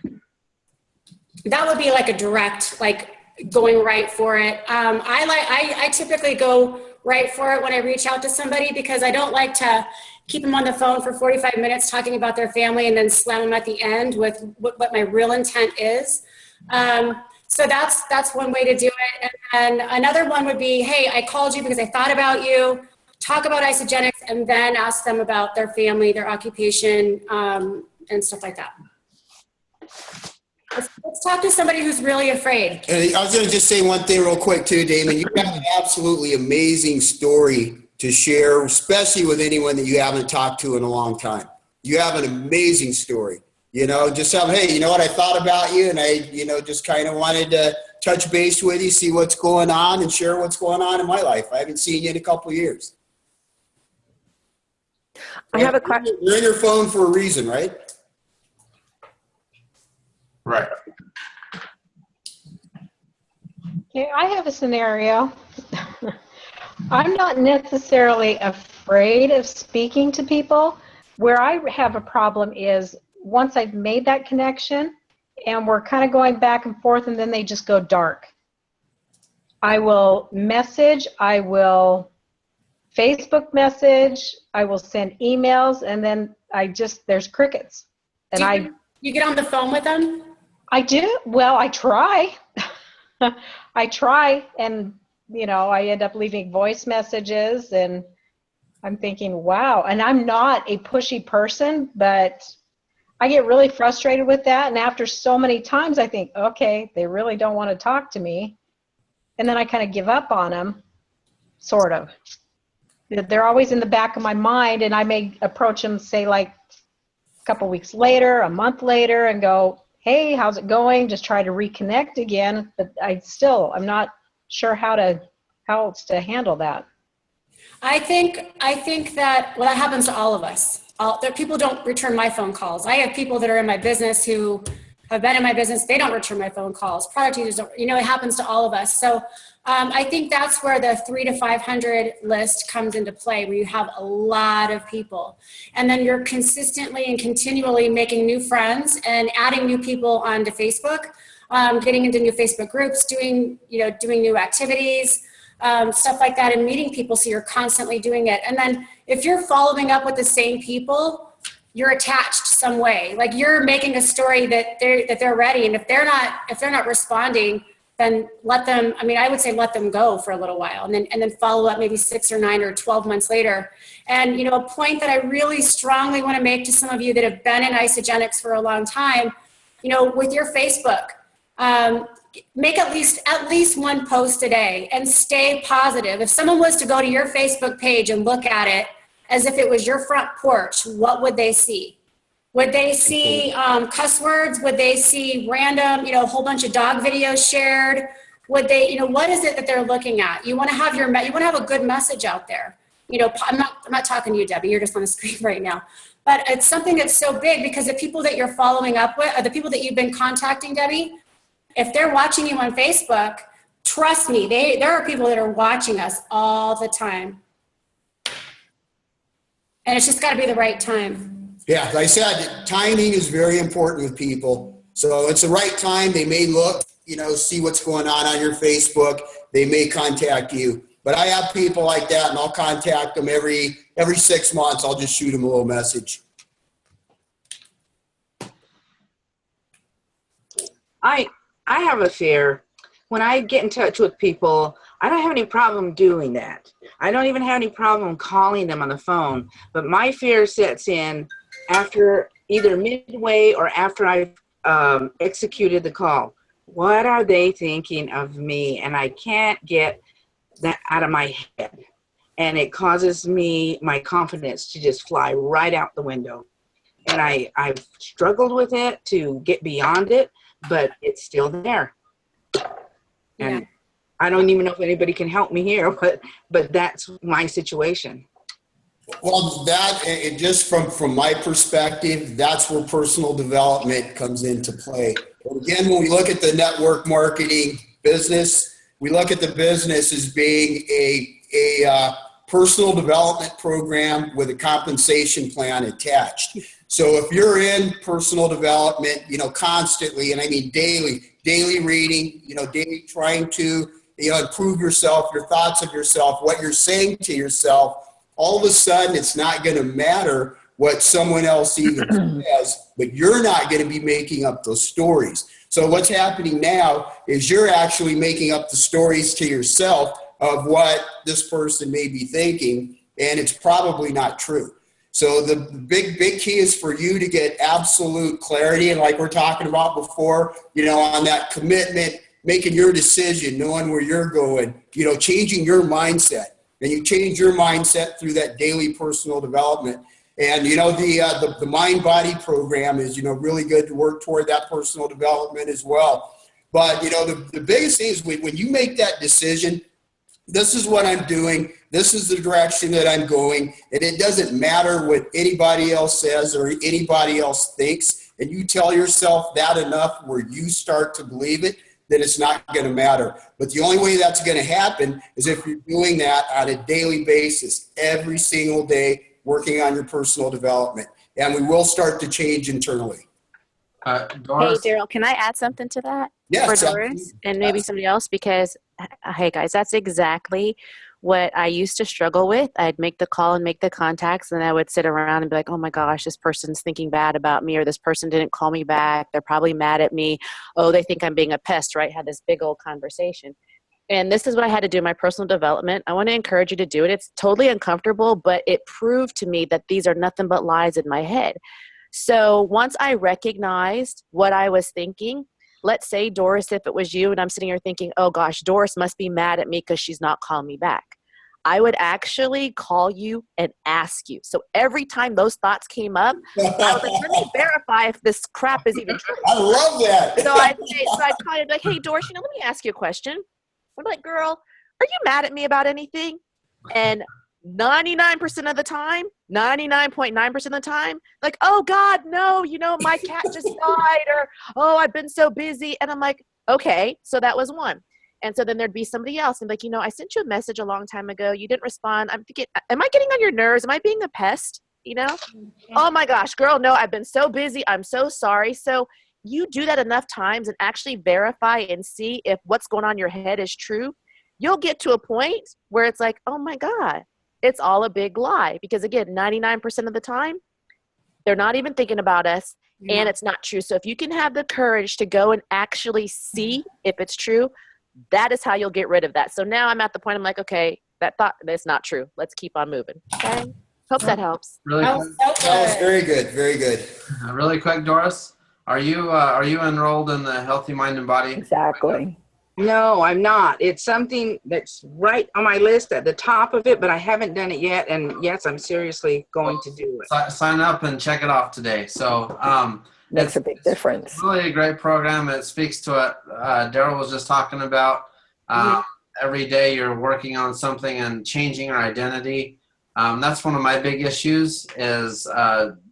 That would be like a direct, like going right for it. I typically go right for it when I reach out to somebody, because I don't like to keep them on the phone for 45 minutes talking about their family and then slam them at the end with what my real intent is. So that's one way to do it. And another one would be, hey, I called you because I thought about you. Talk about isogenics, and then ask them about their family, their occupation, and stuff like that. Let's talk to somebody who's really afraid. And I was going to just say one thing real quick too, Damon. You have an absolutely amazing story to share, especially with anyone that you haven't talked to in a long time. You have an amazing story. Just tell them, hey, you know what, I thought about you, and I, just kind of wanted to touch base with you, see what's going on, and share what's going on in my life. I haven't seen you in a couple of years. I have a question. You're in your phone for a reason, right? Right. Okay, I have a scenario. I'm not necessarily afraid of speaking to people. Where I have a problem is once I've made that connection and we're kind of going back and forth, and then they just go dark. I will message, I will Facebook message, I will send emails, and then there's crickets. And you get on the phone with them? I do. Well, I try. I try, and I end up leaving voice messages, and I'm thinking, wow. And I'm not a pushy person, but I get really frustrated with that. And after so many times, I think, okay, they really don't want to talk to me. And then I kind of give up on them, sort of. They're always in the back of my mind, and I may approach them, say, like a couple weeks later, a month later, and go, hey, how's it going? Just try to reconnect again. But I'm not sure how else to handle that. I think that, well, that happens to all of us. People don't return my phone calls. I have people that are in my business who have been in my business. They don't return my phone calls. Product users don't, it happens to all of us. So I think that's where the 300 to 500 list comes into play, where you have a lot of people. And then you're consistently and continually making new friends and adding new people onto Facebook, getting into new Facebook groups, doing new activities, stuff like that, and meeting people, so you're constantly doing it. And then if you're following up with the same people, you're attached some way. Like, you're making a story that they're ready, and if they're not responding, then I would say let them go for a little while, and then follow up maybe 6 or 9 or 12 months later. And a point that I really strongly want to make to some of you that have been in isogenics for a long time, with your Facebook, make at least one post a day and stay positive. If someone was to go to your Facebook page and look at it as if it was your front porch, what would they see? Would they see cuss words? Would they see random, a whole bunch of dog videos shared? Would they, what is it that they're looking at? You want to have a good message out there. I'm not talking to you, Debbie. You're just on the screen right now. But it's something that's so big, because the people that you're following up with, or the people that you've been contacting, Debbie, if they're watching you on Facebook, trust me, there are people that are watching us all the time. And it's just got to be the right time. Yeah, like I said, timing is very important with people. So it's the right time. They may look, see what's going on your Facebook. They may contact you. But I have people like that, and I'll contact them every 6 months. I'll just shoot them a little message. I have a fear. When I get in touch with people, I don't have any problem doing that. I don't even have any problem calling them on the phone. But my fear sets in after either midway or after I've executed the call. What are they thinking of me? And I can't get that out of my head. And it causes my confidence to just fly right out the window. And I've struggled with it to get beyond it, but it's still there. And yeah. I don't even know if anybody can help me here, but that's my situation. Well, just from my perspective, that's where personal development comes into play. And again, when we look at the network marketing business, we look at the business as being a personal development program with a compensation plan attached. So if you're in personal development, constantly, and I mean daily reading, daily trying to, improve yourself, your thoughts of yourself, what you're saying to yourself, all of a sudden it's not going to matter what someone else even says, but you're not going to be making up those stories. So what's happening now is you're actually making up the stories to yourself of what this person may be thinking, and it's probably not true. So the big key is for you to get absolute clarity, and like we're talking about before, on that commitment, making your decision, knowing where you're going, changing your mindset. And you change your mindset through that daily personal development. And, the mind-body program is, really good to work toward that personal development as well. But, the biggest thing is when you make that decision, this is what I'm doing, this is the direction that I'm going, and it doesn't matter what anybody else says or anybody else thinks, and you tell yourself that enough where you start to believe it, then it's not going to matter. But the only way that's going to happen is if you're doing that on a daily basis, every single day, working on your personal development. And we will start to change internally. Hey, Darryl, can I add something to that? Yes. For Doris and maybe somebody else? Because, hey, guys, that's exactly what I used to struggle with. I'd make the call and make the contacts, and I would sit around and be like, oh my gosh, this person's thinking bad about me, or this person didn't call me back. They're probably mad at me. Oh, they think I'm being a pest, right? Had this big old conversation. And this is what I had to do in my personal development. I want to encourage you to do it. It's totally uncomfortable, but it proved to me that these are nothing but lies in my head. So once I recognized what I was thinking, let's say, Doris, if it was you and I'm sitting here thinking, oh gosh, Doris must be mad at me because she's not calling me back. I would actually call you and ask you. So every time those thoughts came up, I was like, let me verify if this crap is even true. I love that. So I'd call you and be like, hey, Doris, let me ask you a question. I'm like, girl, are you mad at me about anything? And 99% of the time, 99.9% of the time, like, oh God, no, my cat just died, or, oh, I've been so busy. And I'm like, okay, so that was one. And so then there'd be somebody else and like, I sent you a message a long time ago. You didn't respond. I'm thinking, am I getting on your nerves? Am I being a pest? Oh my gosh, girl, no, I've been so busy. I'm so sorry. So you do that enough times and actually verify and see if what's going on in your head is true. You'll get to a point where it's like, oh my God, it's all a big lie. Because again, 99% of the time, they're not even thinking about us and it's not true. So if you can have the courage to go and actually see if it's true, that is how you'll get rid of that. So now I'm at the point, I'm like, okay, that's not true. Let's keep on moving. Okay. Hope that helps. Really quick. That was very good. Very good. Really quick, Doris. Are you enrolled in the Healthy Mind and Body? Exactly. No, I'm not. It's something that's right on my list at the top of it, but I haven't done it yet. And yes, I'm seriously going to do it. Sign up and check it off today. So makes a big difference. It's really a great program. It speaks to what Darryl was just talking about. Every day you're working on something and changing your identity. That's one of my big issues is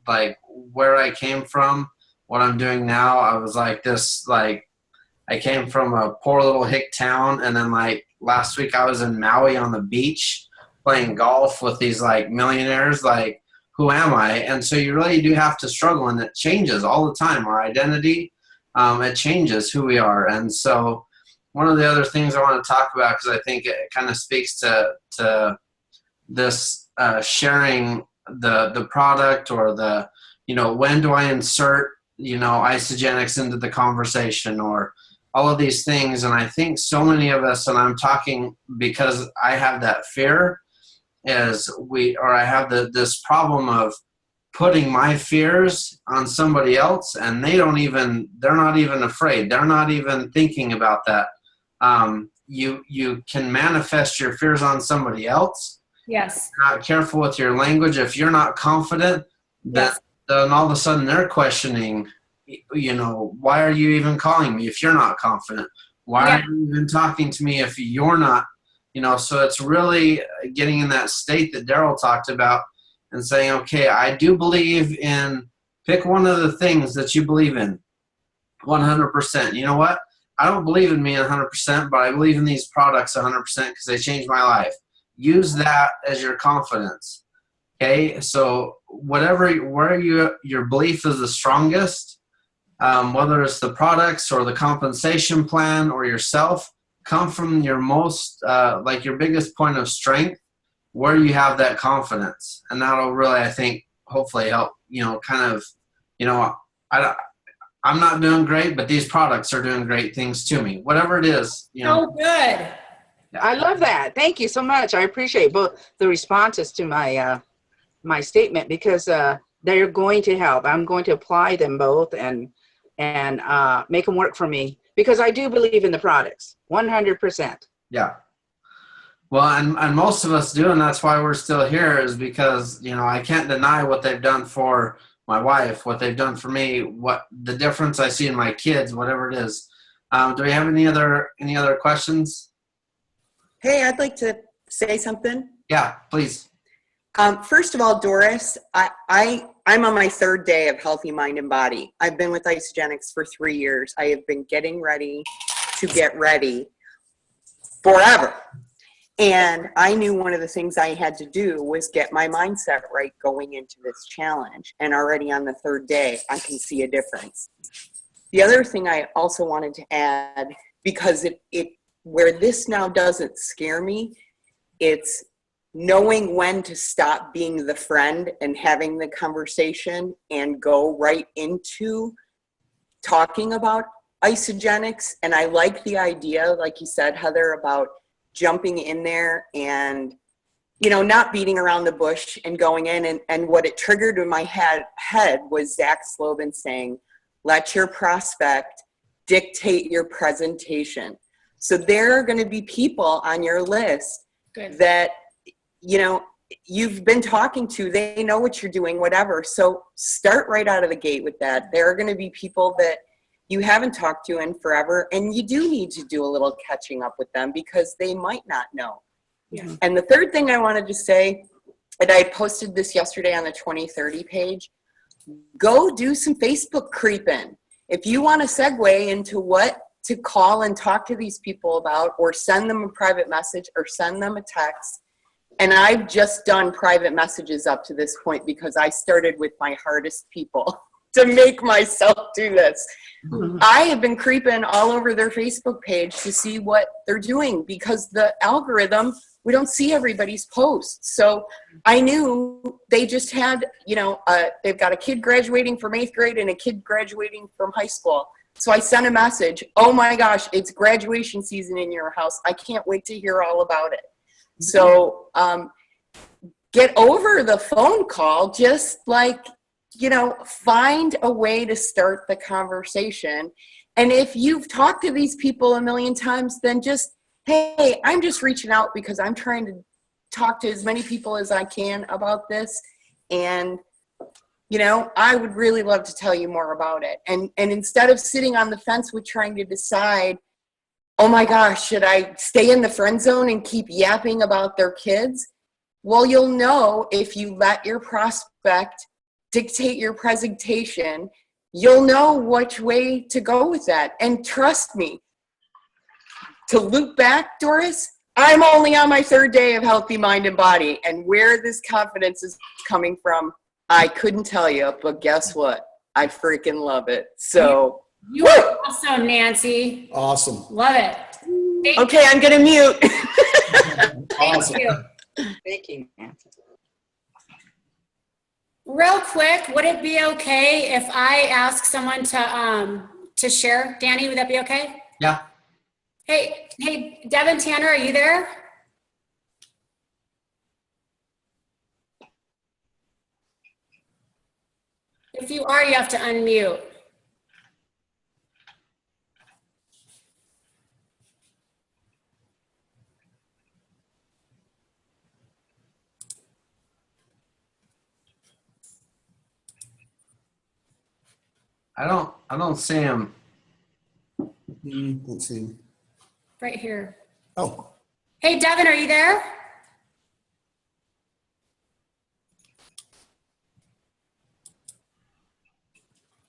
like where I came from. What I'm doing now, I was like this, like I came from a poor little hick town, and then like last week I was in Maui on the beach playing golf with these like millionaires. Like, who am I? And so you really do have to struggle, and it changes all the time. Our identity, it changes who we are. And so one of the other things I want to talk about, because I think it kind of speaks to this sharing the product or the, when do I insert isogenics into the conversation or all of these things. And I think so many of us, and I'm talking because I have that fear, I have this problem of putting my fears on somebody else, and they're not even afraid. They're not even thinking about that. You can manifest your fears on somebody else. Yes. Not careful with your language. If you're not confident, then all of a sudden they're questioning, why are you even calling me if you're not confident? Why are you even talking to me if you're not, so it's really getting in that state that Darryl talked about and saying, okay, I do believe in, pick one of the things that you believe in 100%. You know what? I don't believe in me 100%, but I believe in these products 100% because they changed my life. Use that as your confidence. Okay, so where your belief is the strongest, whether it's the products or the compensation plan or yourself, come from your most, your biggest point of strength, where you have that confidence. And that'll really, I think, hopefully help, I'm not doing great, but these products are doing great things to me. Whatever it is, Oh, good. I love that. Thank you so much. I appreciate both the responses to my my statement because they're going to help. I'm going to apply them both and make them work for me because I do believe in the products 100%. Yeah. Well, and most of us do, and that's why we're still here is because, I can't deny what they've done for my wife, what they've done for me, what the difference I see in my kids, whatever it is. Do we have any other questions? Hey, I'd like to say something. Yeah, please. First of all, Doris, I'm on my third day of Healthy Mind and Body. I've been with Isogenics for 3 years. I have been getting ready to get ready forever. And I knew one of the things I had to do was get my mindset right going into this challenge. And already on the third day, I can see a difference. The other thing I also wanted to add, because it where this now doesn't scare me, it's knowing when to stop being the friend and having the conversation and go right into talking about Isogenics, and I like the idea, like you said, Heather, about jumping in there and, you know, not beating around the bush and going in. And what it triggered in my head was Zach Slobin saying, let your prospect dictate your presentation. So there are going to be people on your list that, you know, you've been talking to, they know what you're doing, whatever. So start right out of the gate with that. There are going to be people that you haven't talked to in forever, and you do need to do a little catching up with them because they might not know. Yeah. And the third thing I wanted to say, and I posted this yesterday on the 2030 page, go do some Facebook creeping. If you want to segue into what to call and talk to these people about, or send them a private message or send them a text. And I've just done private messages up to this point because I started with my hardest people to make myself do this. Mm-hmm. I have been creeping all over their Facebook page to see what they're doing because the algorithm, we don't see everybody's posts. So I knew they just had, you know, they've got a kid graduating from 8th grade and a kid graduating from high school. So I sent a message, oh my gosh, it's graduation season in your house. I can't wait to hear all about it. So get over the phone call, just like, you know, find a way to start the conversation. And if you've talked to these people a million times, then just, hey, I'm just reaching out because I'm trying to talk to as many people as I can about this. And, you know, I would really love to tell you more about it. And instead of sitting on the fence with trying to decide, oh my gosh, should I stay in the friend zone and keep yapping about their kids? Well, you'll know if you let your prospect dictate your presentation, you'll know which way to go with that. And trust me, to loop back, Doris, I'm only on my 3rd day of Healthy Mind and Body. And where this confidence is coming from, I couldn't tell you, but guess what? I freaking love it. So you are awesome, Nancy. Awesome. Love it. Okay, I'm going to mute. Awesome. Thank you. Thank you, Nancy. Real quick, would it be okay if I ask someone to share? Danny, would that be okay? Yeah. Hey, Devin Tanner, are you there? If you are, you have to unmute. I don't see him. Let's see. Right here. Oh. Hey, Devin, are you there?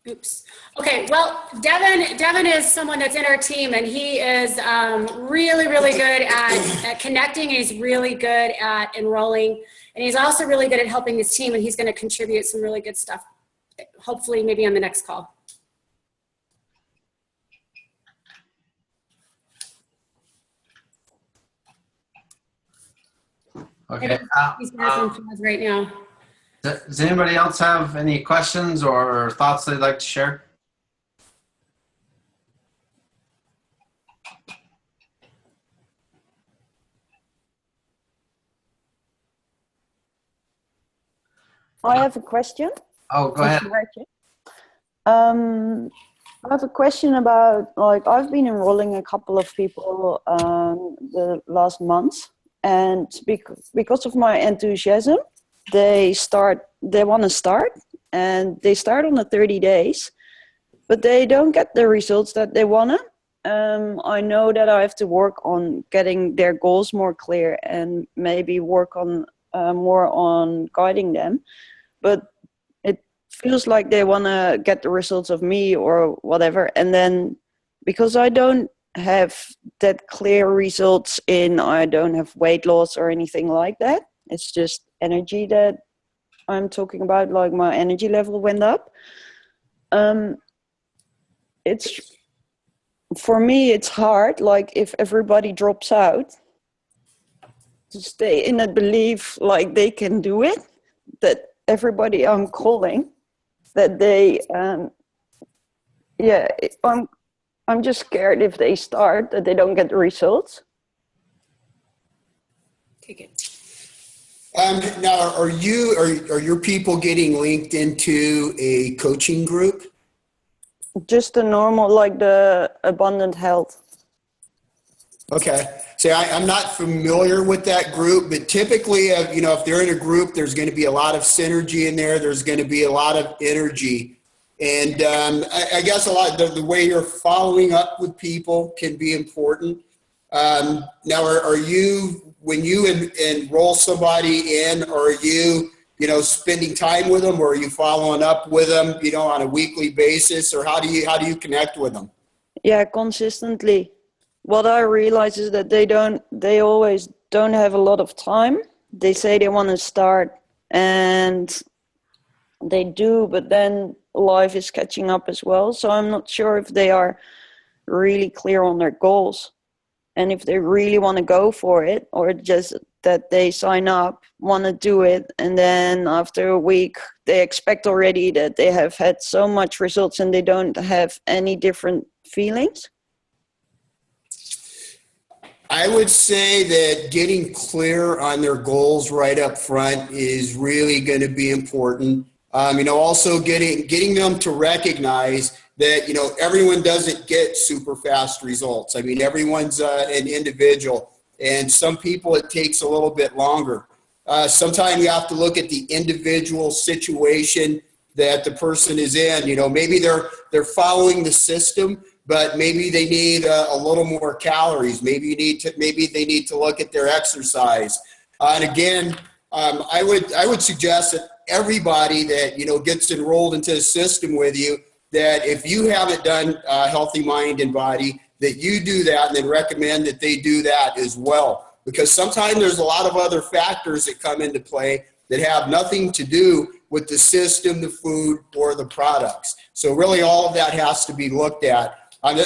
Oops. Okay, well, Devin is someone that's in our team, and he is really, really good at connecting. He's really good at enrolling, and he's also really good at helping his team, and he's going to contribute some really good stuff, hopefully maybe on the next call. Okay. He's right now. Does anybody else have any questions or thoughts they'd like to share? I have a question. Oh, go ahead. I have a question about, like, I've been enrolling a couple of people the last month, and because of my enthusiasm, they want to start, and they start on the 30 days, but they don't get the results that they want to. I know that I have to work on getting their goals more clear and maybe work on more on guiding them, but it feels like they want to get the results of me or whatever, and then because I don't have that clear results I don't have weight loss or anything like that, it's just energy that I'm talking about, like my energy level went up. It's, for me, it's hard, like if everybody drops out, to stay in that belief like they can do it, that everybody I'm calling, that they, I'm just scared if they start that they don't get the results. Take it. Now, are your people getting linked into a coaching group? Just the normal, like the Abundant Health. Okay. See, I'm not familiar with that group, but typically, if they're in a group, there's going to be a lot of synergy in there. There's going to be a lot of energy. And I guess a lot the way you're following up with people can be important. Now, are you, when you enroll somebody in, are you, spending time with them, or are you following up with them, on a weekly basis, or how do you connect with them? Yeah, consistently. What I realize is that they always don't have a lot of time. They say they want to start, and they do, but then life is catching up as well. So I'm not sure if they are really clear on their goals and if they really want to go for it, or just that they sign up, want to do it, and then after a week they expect already that they have had so much results and they don't have any different feelings. I would say that getting clear on their goals right up front is really going to be important. Also getting them to recognize that, everyone doesn't get super fast results. I mean, everyone's an individual, and some people it takes a little bit longer. Sometimes you have to look at the individual situation that the person is in. Maybe they're following the system, but maybe they need a little more calories. Maybe they need to look at their exercise. And again, I would suggest that everybody that gets enrolled into the system with you, that if you haven't done Healthy Mind and Body, that you do that, and then recommend that they do that as well. Because sometimes there's a lot of other factors that come into play that have nothing to do with the system, the food, or the products. So really all of that has to be looked at.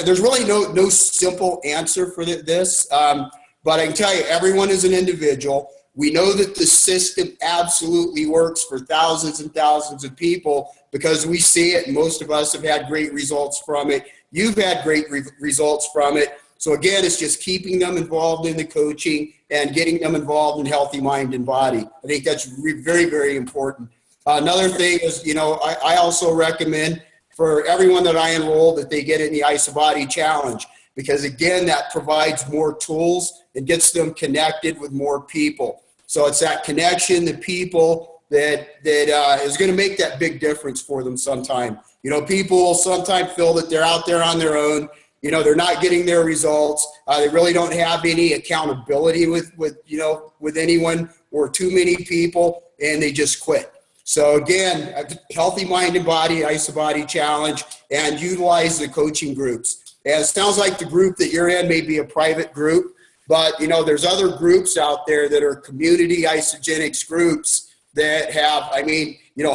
There's really no simple answer for this, but I can tell you, everyone is an individual. We know that the system absolutely works for thousands and thousands of people because we see it, and most of us have had great results from it. You've had great results from it. So again, it's just keeping them involved in the coaching and getting them involved in Healthy Mind and Body. I think that's very, very important. Another thing is, I also recommend for everyone that I enroll that they get in the IsaBody Challenge, because again, that provides more tools and gets them connected with more people. So it's that connection, the people that is going to make that big difference for them sometime. People sometimes feel that they're out there on their own. They're not getting their results. They really don't have any accountability with anyone or too many people, and they just quit. So again, Healthy Mind and Body, IsaBody Challenge, and utilize the coaching groups. And it sounds like the group that you're in may be a private group, but there's other groups out there that are community isogenics groups that have,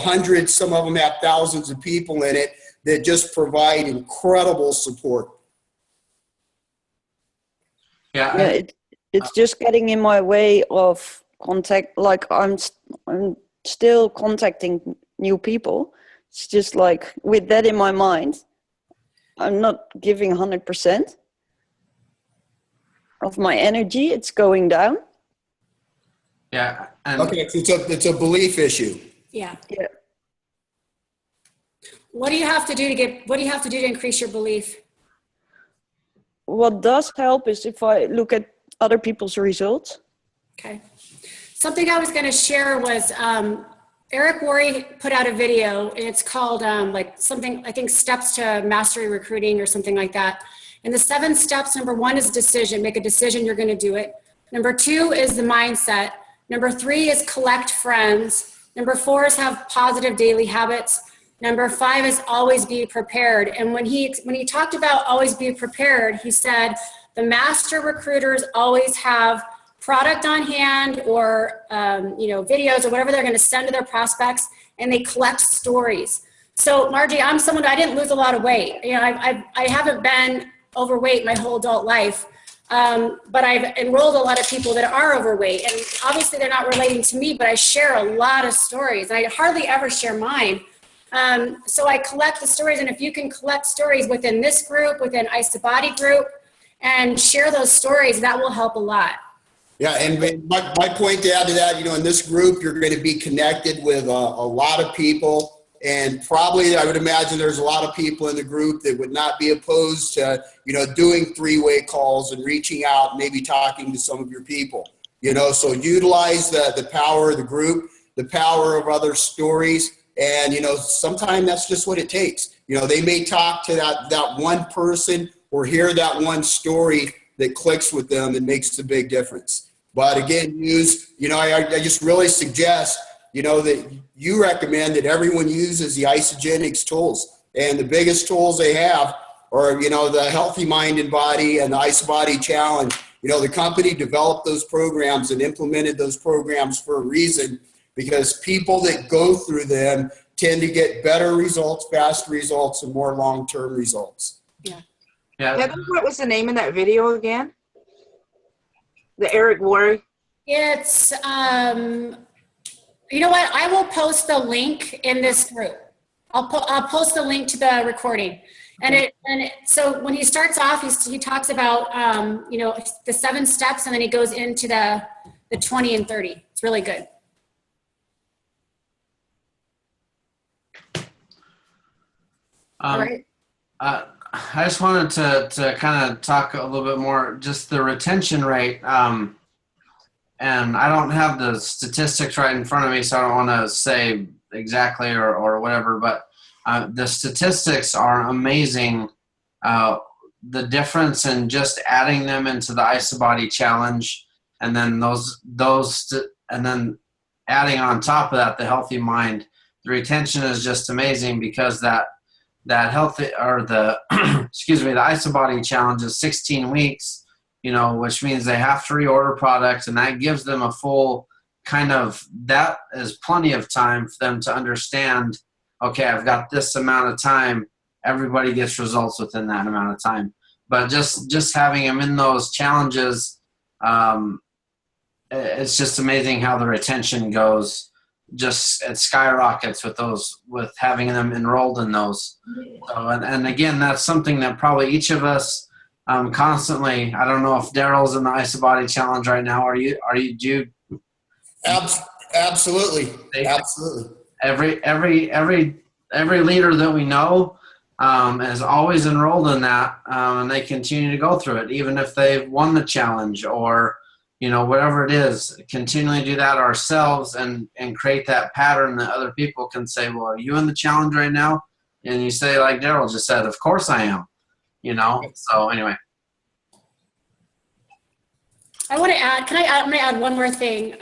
hundreds, some of them have thousands of people in it that just provide incredible support. Yeah, it's just getting in my way of contact. Like I'm still contacting new people. It's just like with that in my mind, I'm not giving 100% of my energy. It's going down. Yeah. Okay, so it's a belief issue. Yeah. Yeah. What do you have to do to increase your belief? What does help is if I look at other people's results. Okay. Something I was going to share was Eric Worre put out a video, and it's called something, I think, Steps to Mastery Recruiting or something like that. And the 7 steps, number 1 is decision. Make a decision, you're going to do it. Number 2 is the mindset. Number 3 is collect friends. Number 4 is have positive daily habits. Number 5 is always be prepared. And when he talked about always be prepared, he said the master recruiters always have product on hand or videos or whatever they're going to send to their prospects, and they collect stories. So Margie, I'm someone, I didn't lose a lot of weight. I haven't been overweight my whole adult life, but I've enrolled a lot of people that are overweight, and obviously they're not relating to me, but I share a lot of stories. I hardly ever share mine. So I collect the stories, and if you can collect stories within this group, within Ice the Body group, and share those stories, that will help a lot. Yeah, and my point to add to that, in this group, you're going to be connected with a lot of people, and probably I would imagine there's a lot of people in the group that would not be opposed to, doing three-way calls and reaching out, maybe talking to some of your people, so utilize the power of the group, the power of other stories, and, sometimes that's just what it takes. They may talk to that one person or hear that one story that clicks with them and makes a big difference. But again, I just really suggest, that you recommend that everyone uses the Isagenix tools. And the biggest tools they have are, the Healthy Mind and Body and the Ice Body Challenge. The company developed those programs and implemented those programs for a reason, because people that go through them tend to get better results, faster results, and more long-term results. Yeah. Heather, what was the name of that video again? The Eric Worre? It's, you know what? I will post the link in this group. I'll post the link to the recording. And so when he starts off, he talks about, the 7 steps, and then he goes into the 20 and 30. It's really good. All right. I just wanted to kind of talk a little bit more, just the retention rate. And I don't have the statistics right in front of me, so I don't want to say exactly or whatever, but the statistics are amazing. The difference in just adding them into the Ice the Body Challenge, and then and then adding on top of that the Healthy Mind, the retention is just amazing, because that healthy, or the the Ice the Body Challenge is 16 weeks, which means they have to reorder products, and that gives them a full that is plenty of time for them to understand, okay, I've got this amount of time. Everybody gets results within that amount of time. But just having them in those challenges, it's just amazing how the retention goes. It skyrockets with having them enrolled in those. So, and again, that's something that probably each of us constantly. I don't know if Darryl's in the Ice the Body Challenge right now. Are you? Absolutely. Every leader that we know is always enrolled in that, and they continue to go through it, even if they've won the challenge or whatever it is. Continually do that ourselves and create that pattern that other people can say, well, are you in the challenge right now? And you say, like Darryl just said, of course I am. So anyway. I want to add, I'm going to add one more thing.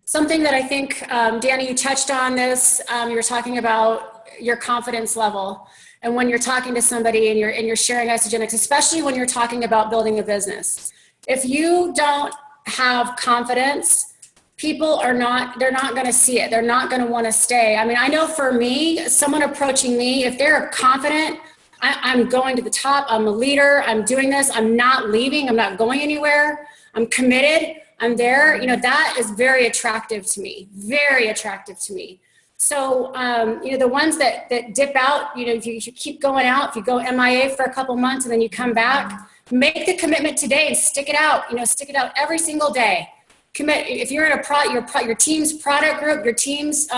Something that I think, Danny, you touched on this. You were talking about your confidence level. And when you're talking to somebody and you're sharing Isagenix, especially when you're talking about building a business, if you don't have confidence, people they're not going to see it. They're not going to want to stay. I mean, I know for me, someone approaching me, if they're confident, I'm going to the top, I'm a leader, I'm doing this, I'm not leaving, I'm not going anywhere, I'm committed, I'm there, that is very attractive to me, very attractive to me. So, the ones that dip out, if you keep going out, if you go MIA for a couple months and then you come back, make the commitment today and stick it out, stick it out every single day. Commit. If you're in your team's product group, your team's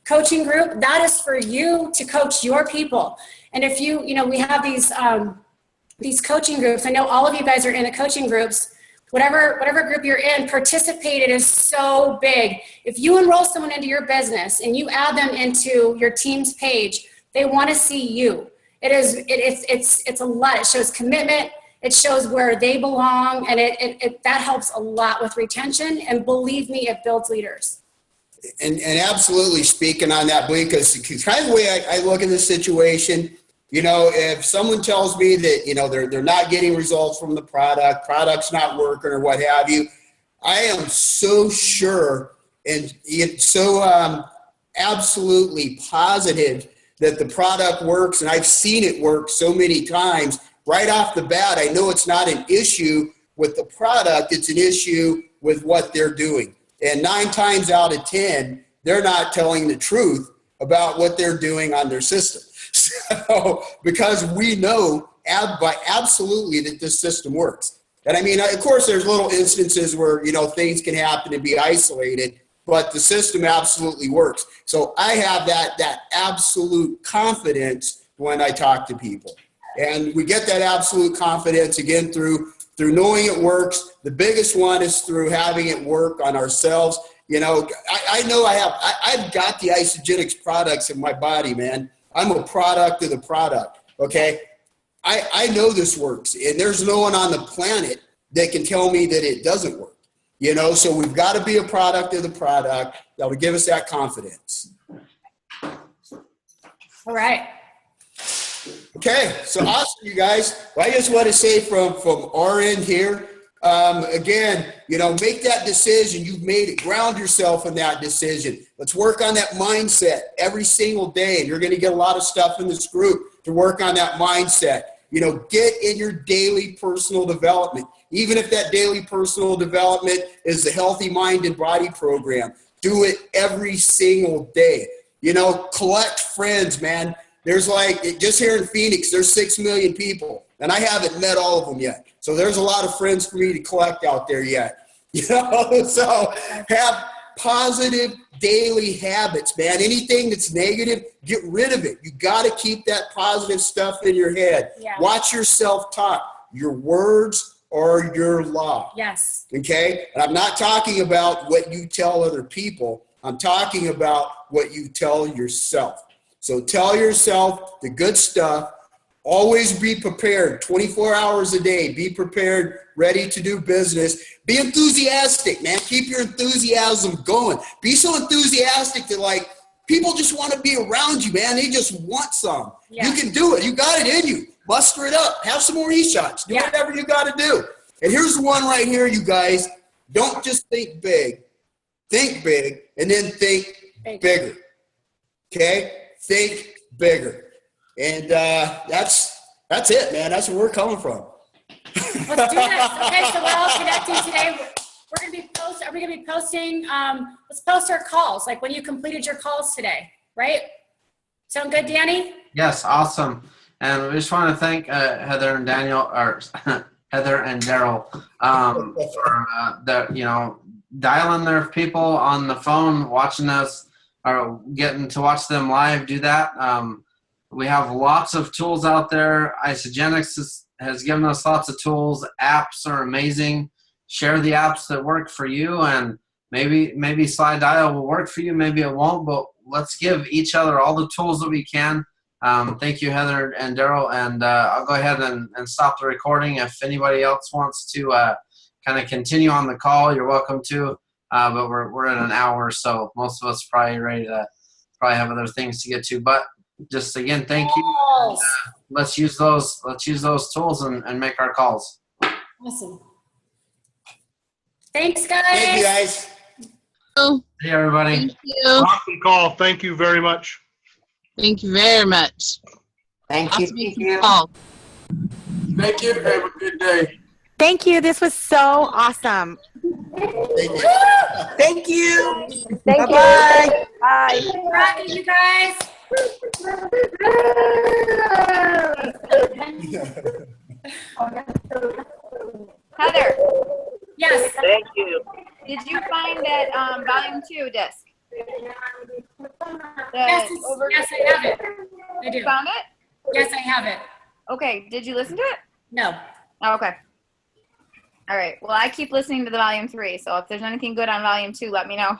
coaching group, that is for you to coach your people. And if we have these coaching groups. I know all of you guys are in the coaching groups. Whatever group you're in, participate. It is so big. If you enroll someone into your business and you add them into your team's page, they want to see you. It's a lot. It shows commitment. It shows where they belong, and that helps a lot with retention. And believe me, it builds leaders. And absolutely speaking on that, because kind of the way I look at this situation, if someone tells me that, they're not getting results from the product's not working or what have you, I am so sure and so absolutely positive that the product works, and I've seen it work so many times. Right off the bat, I know it's not an issue with the product, it's an issue with what they're doing. And 9 times out of 10, they're not telling the truth. about what they're doing on their system. So, because we know absolutely that this system works. And I mean, of course, there's little instances where, you know, things can happen and be isolated, but the system absolutely works. So I have that absolute confidence when I talk to people. And we get that absolute confidence, again, through knowing it works. The biggest one is through having it work on ourselves. You know, I know I've got the Isogenics products in my body, man. I'm a product of the product, okay? I know this works, and there's no one on the planet that can tell me that it doesn't work. You know, so we've got to be a product of the product that will give us that confidence. All right. Okay, so awesome, you guys. Well, I just want to say from our end here, again, you know, make that decision. You've made it. Ground yourself in that decision. Let's work on that mindset every single day, and you're going to get a lot of stuff in this group to work on that mindset. You know, get in your daily personal development. Even if that daily personal development is the Healthy Mind and Body program, do it every single day. You know, collect friends, man. There's like, just here in Phoenix, there's 6 million people, and I haven't met all of them yet. So there's a lot of friends for me to collect out there yet. You know, so have positive daily habits, man. Anything that's negative, get rid of it. You got to keep that positive stuff in your head. Yeah. Watch your self-talk. Your words are your law. Yes. Okay? And I'm not talking about what you tell other people. I'm talking about what you tell yourself. So tell yourself the good stuff. Always be prepared 24 hours a day. Be prepared, ready to do business. Be enthusiastic, man. Keep your enthusiasm going. Be so enthusiastic that, like, people just want to be around you, man. They just want some. Yeah. You can do it. You got it in you. Muster it up. Have some more e-shots. Do whatever you got to do. And here's the one right here, you guys. Don't just think big. Think big, and then think bigger. Okay? Think bigger. And that's it, man. That's where we're coming from. Let's do this. Okay, so we're all connecting today. We're going to be posting. Are we going to be posting? Let's post our calls, like when you completed your calls today, right? Sound good, Danny? Yes, awesome. And we just want to thank Heather and Daniel, or Heather and Darryl, for you know, dialing their people on the phone, watching us, or getting to watch them live do that. We have lots of tools out there. Isogenics has given us lots of tools. Apps are amazing. Share the apps that work for you, and maybe Slide Dial will work for you, maybe it won't, but let's give each other all the tools that we can. Thank you, Heather and Darryl, and I'll go ahead and stop the recording. If anybody else wants to kind of continue on the call, you're welcome to, but we're at an hour, so most of us are probably ready to have other things to get to, but just again, thank you. Let's use those tools and make our calls. Awesome. Thanks, guys. Thank you, guys. Hey, everybody. Thank you. Awesome call. Thank you very much. Thank you very much. Thank you. Thank you. Call. Thank you. Have a good day. Thank you. This was so awesome. Thank you. Bye-bye. Bye. Bye, you guys. Heather, Yes. Thank you. Did you find that volume 2 disc? Yes, yes, I have it. I do. You found it? Yes, I have it. Okay. Did you listen to it? No. Oh, okay. All right. Well, I keep listening to the volume 3, so if there's anything good on volume 2, let me know.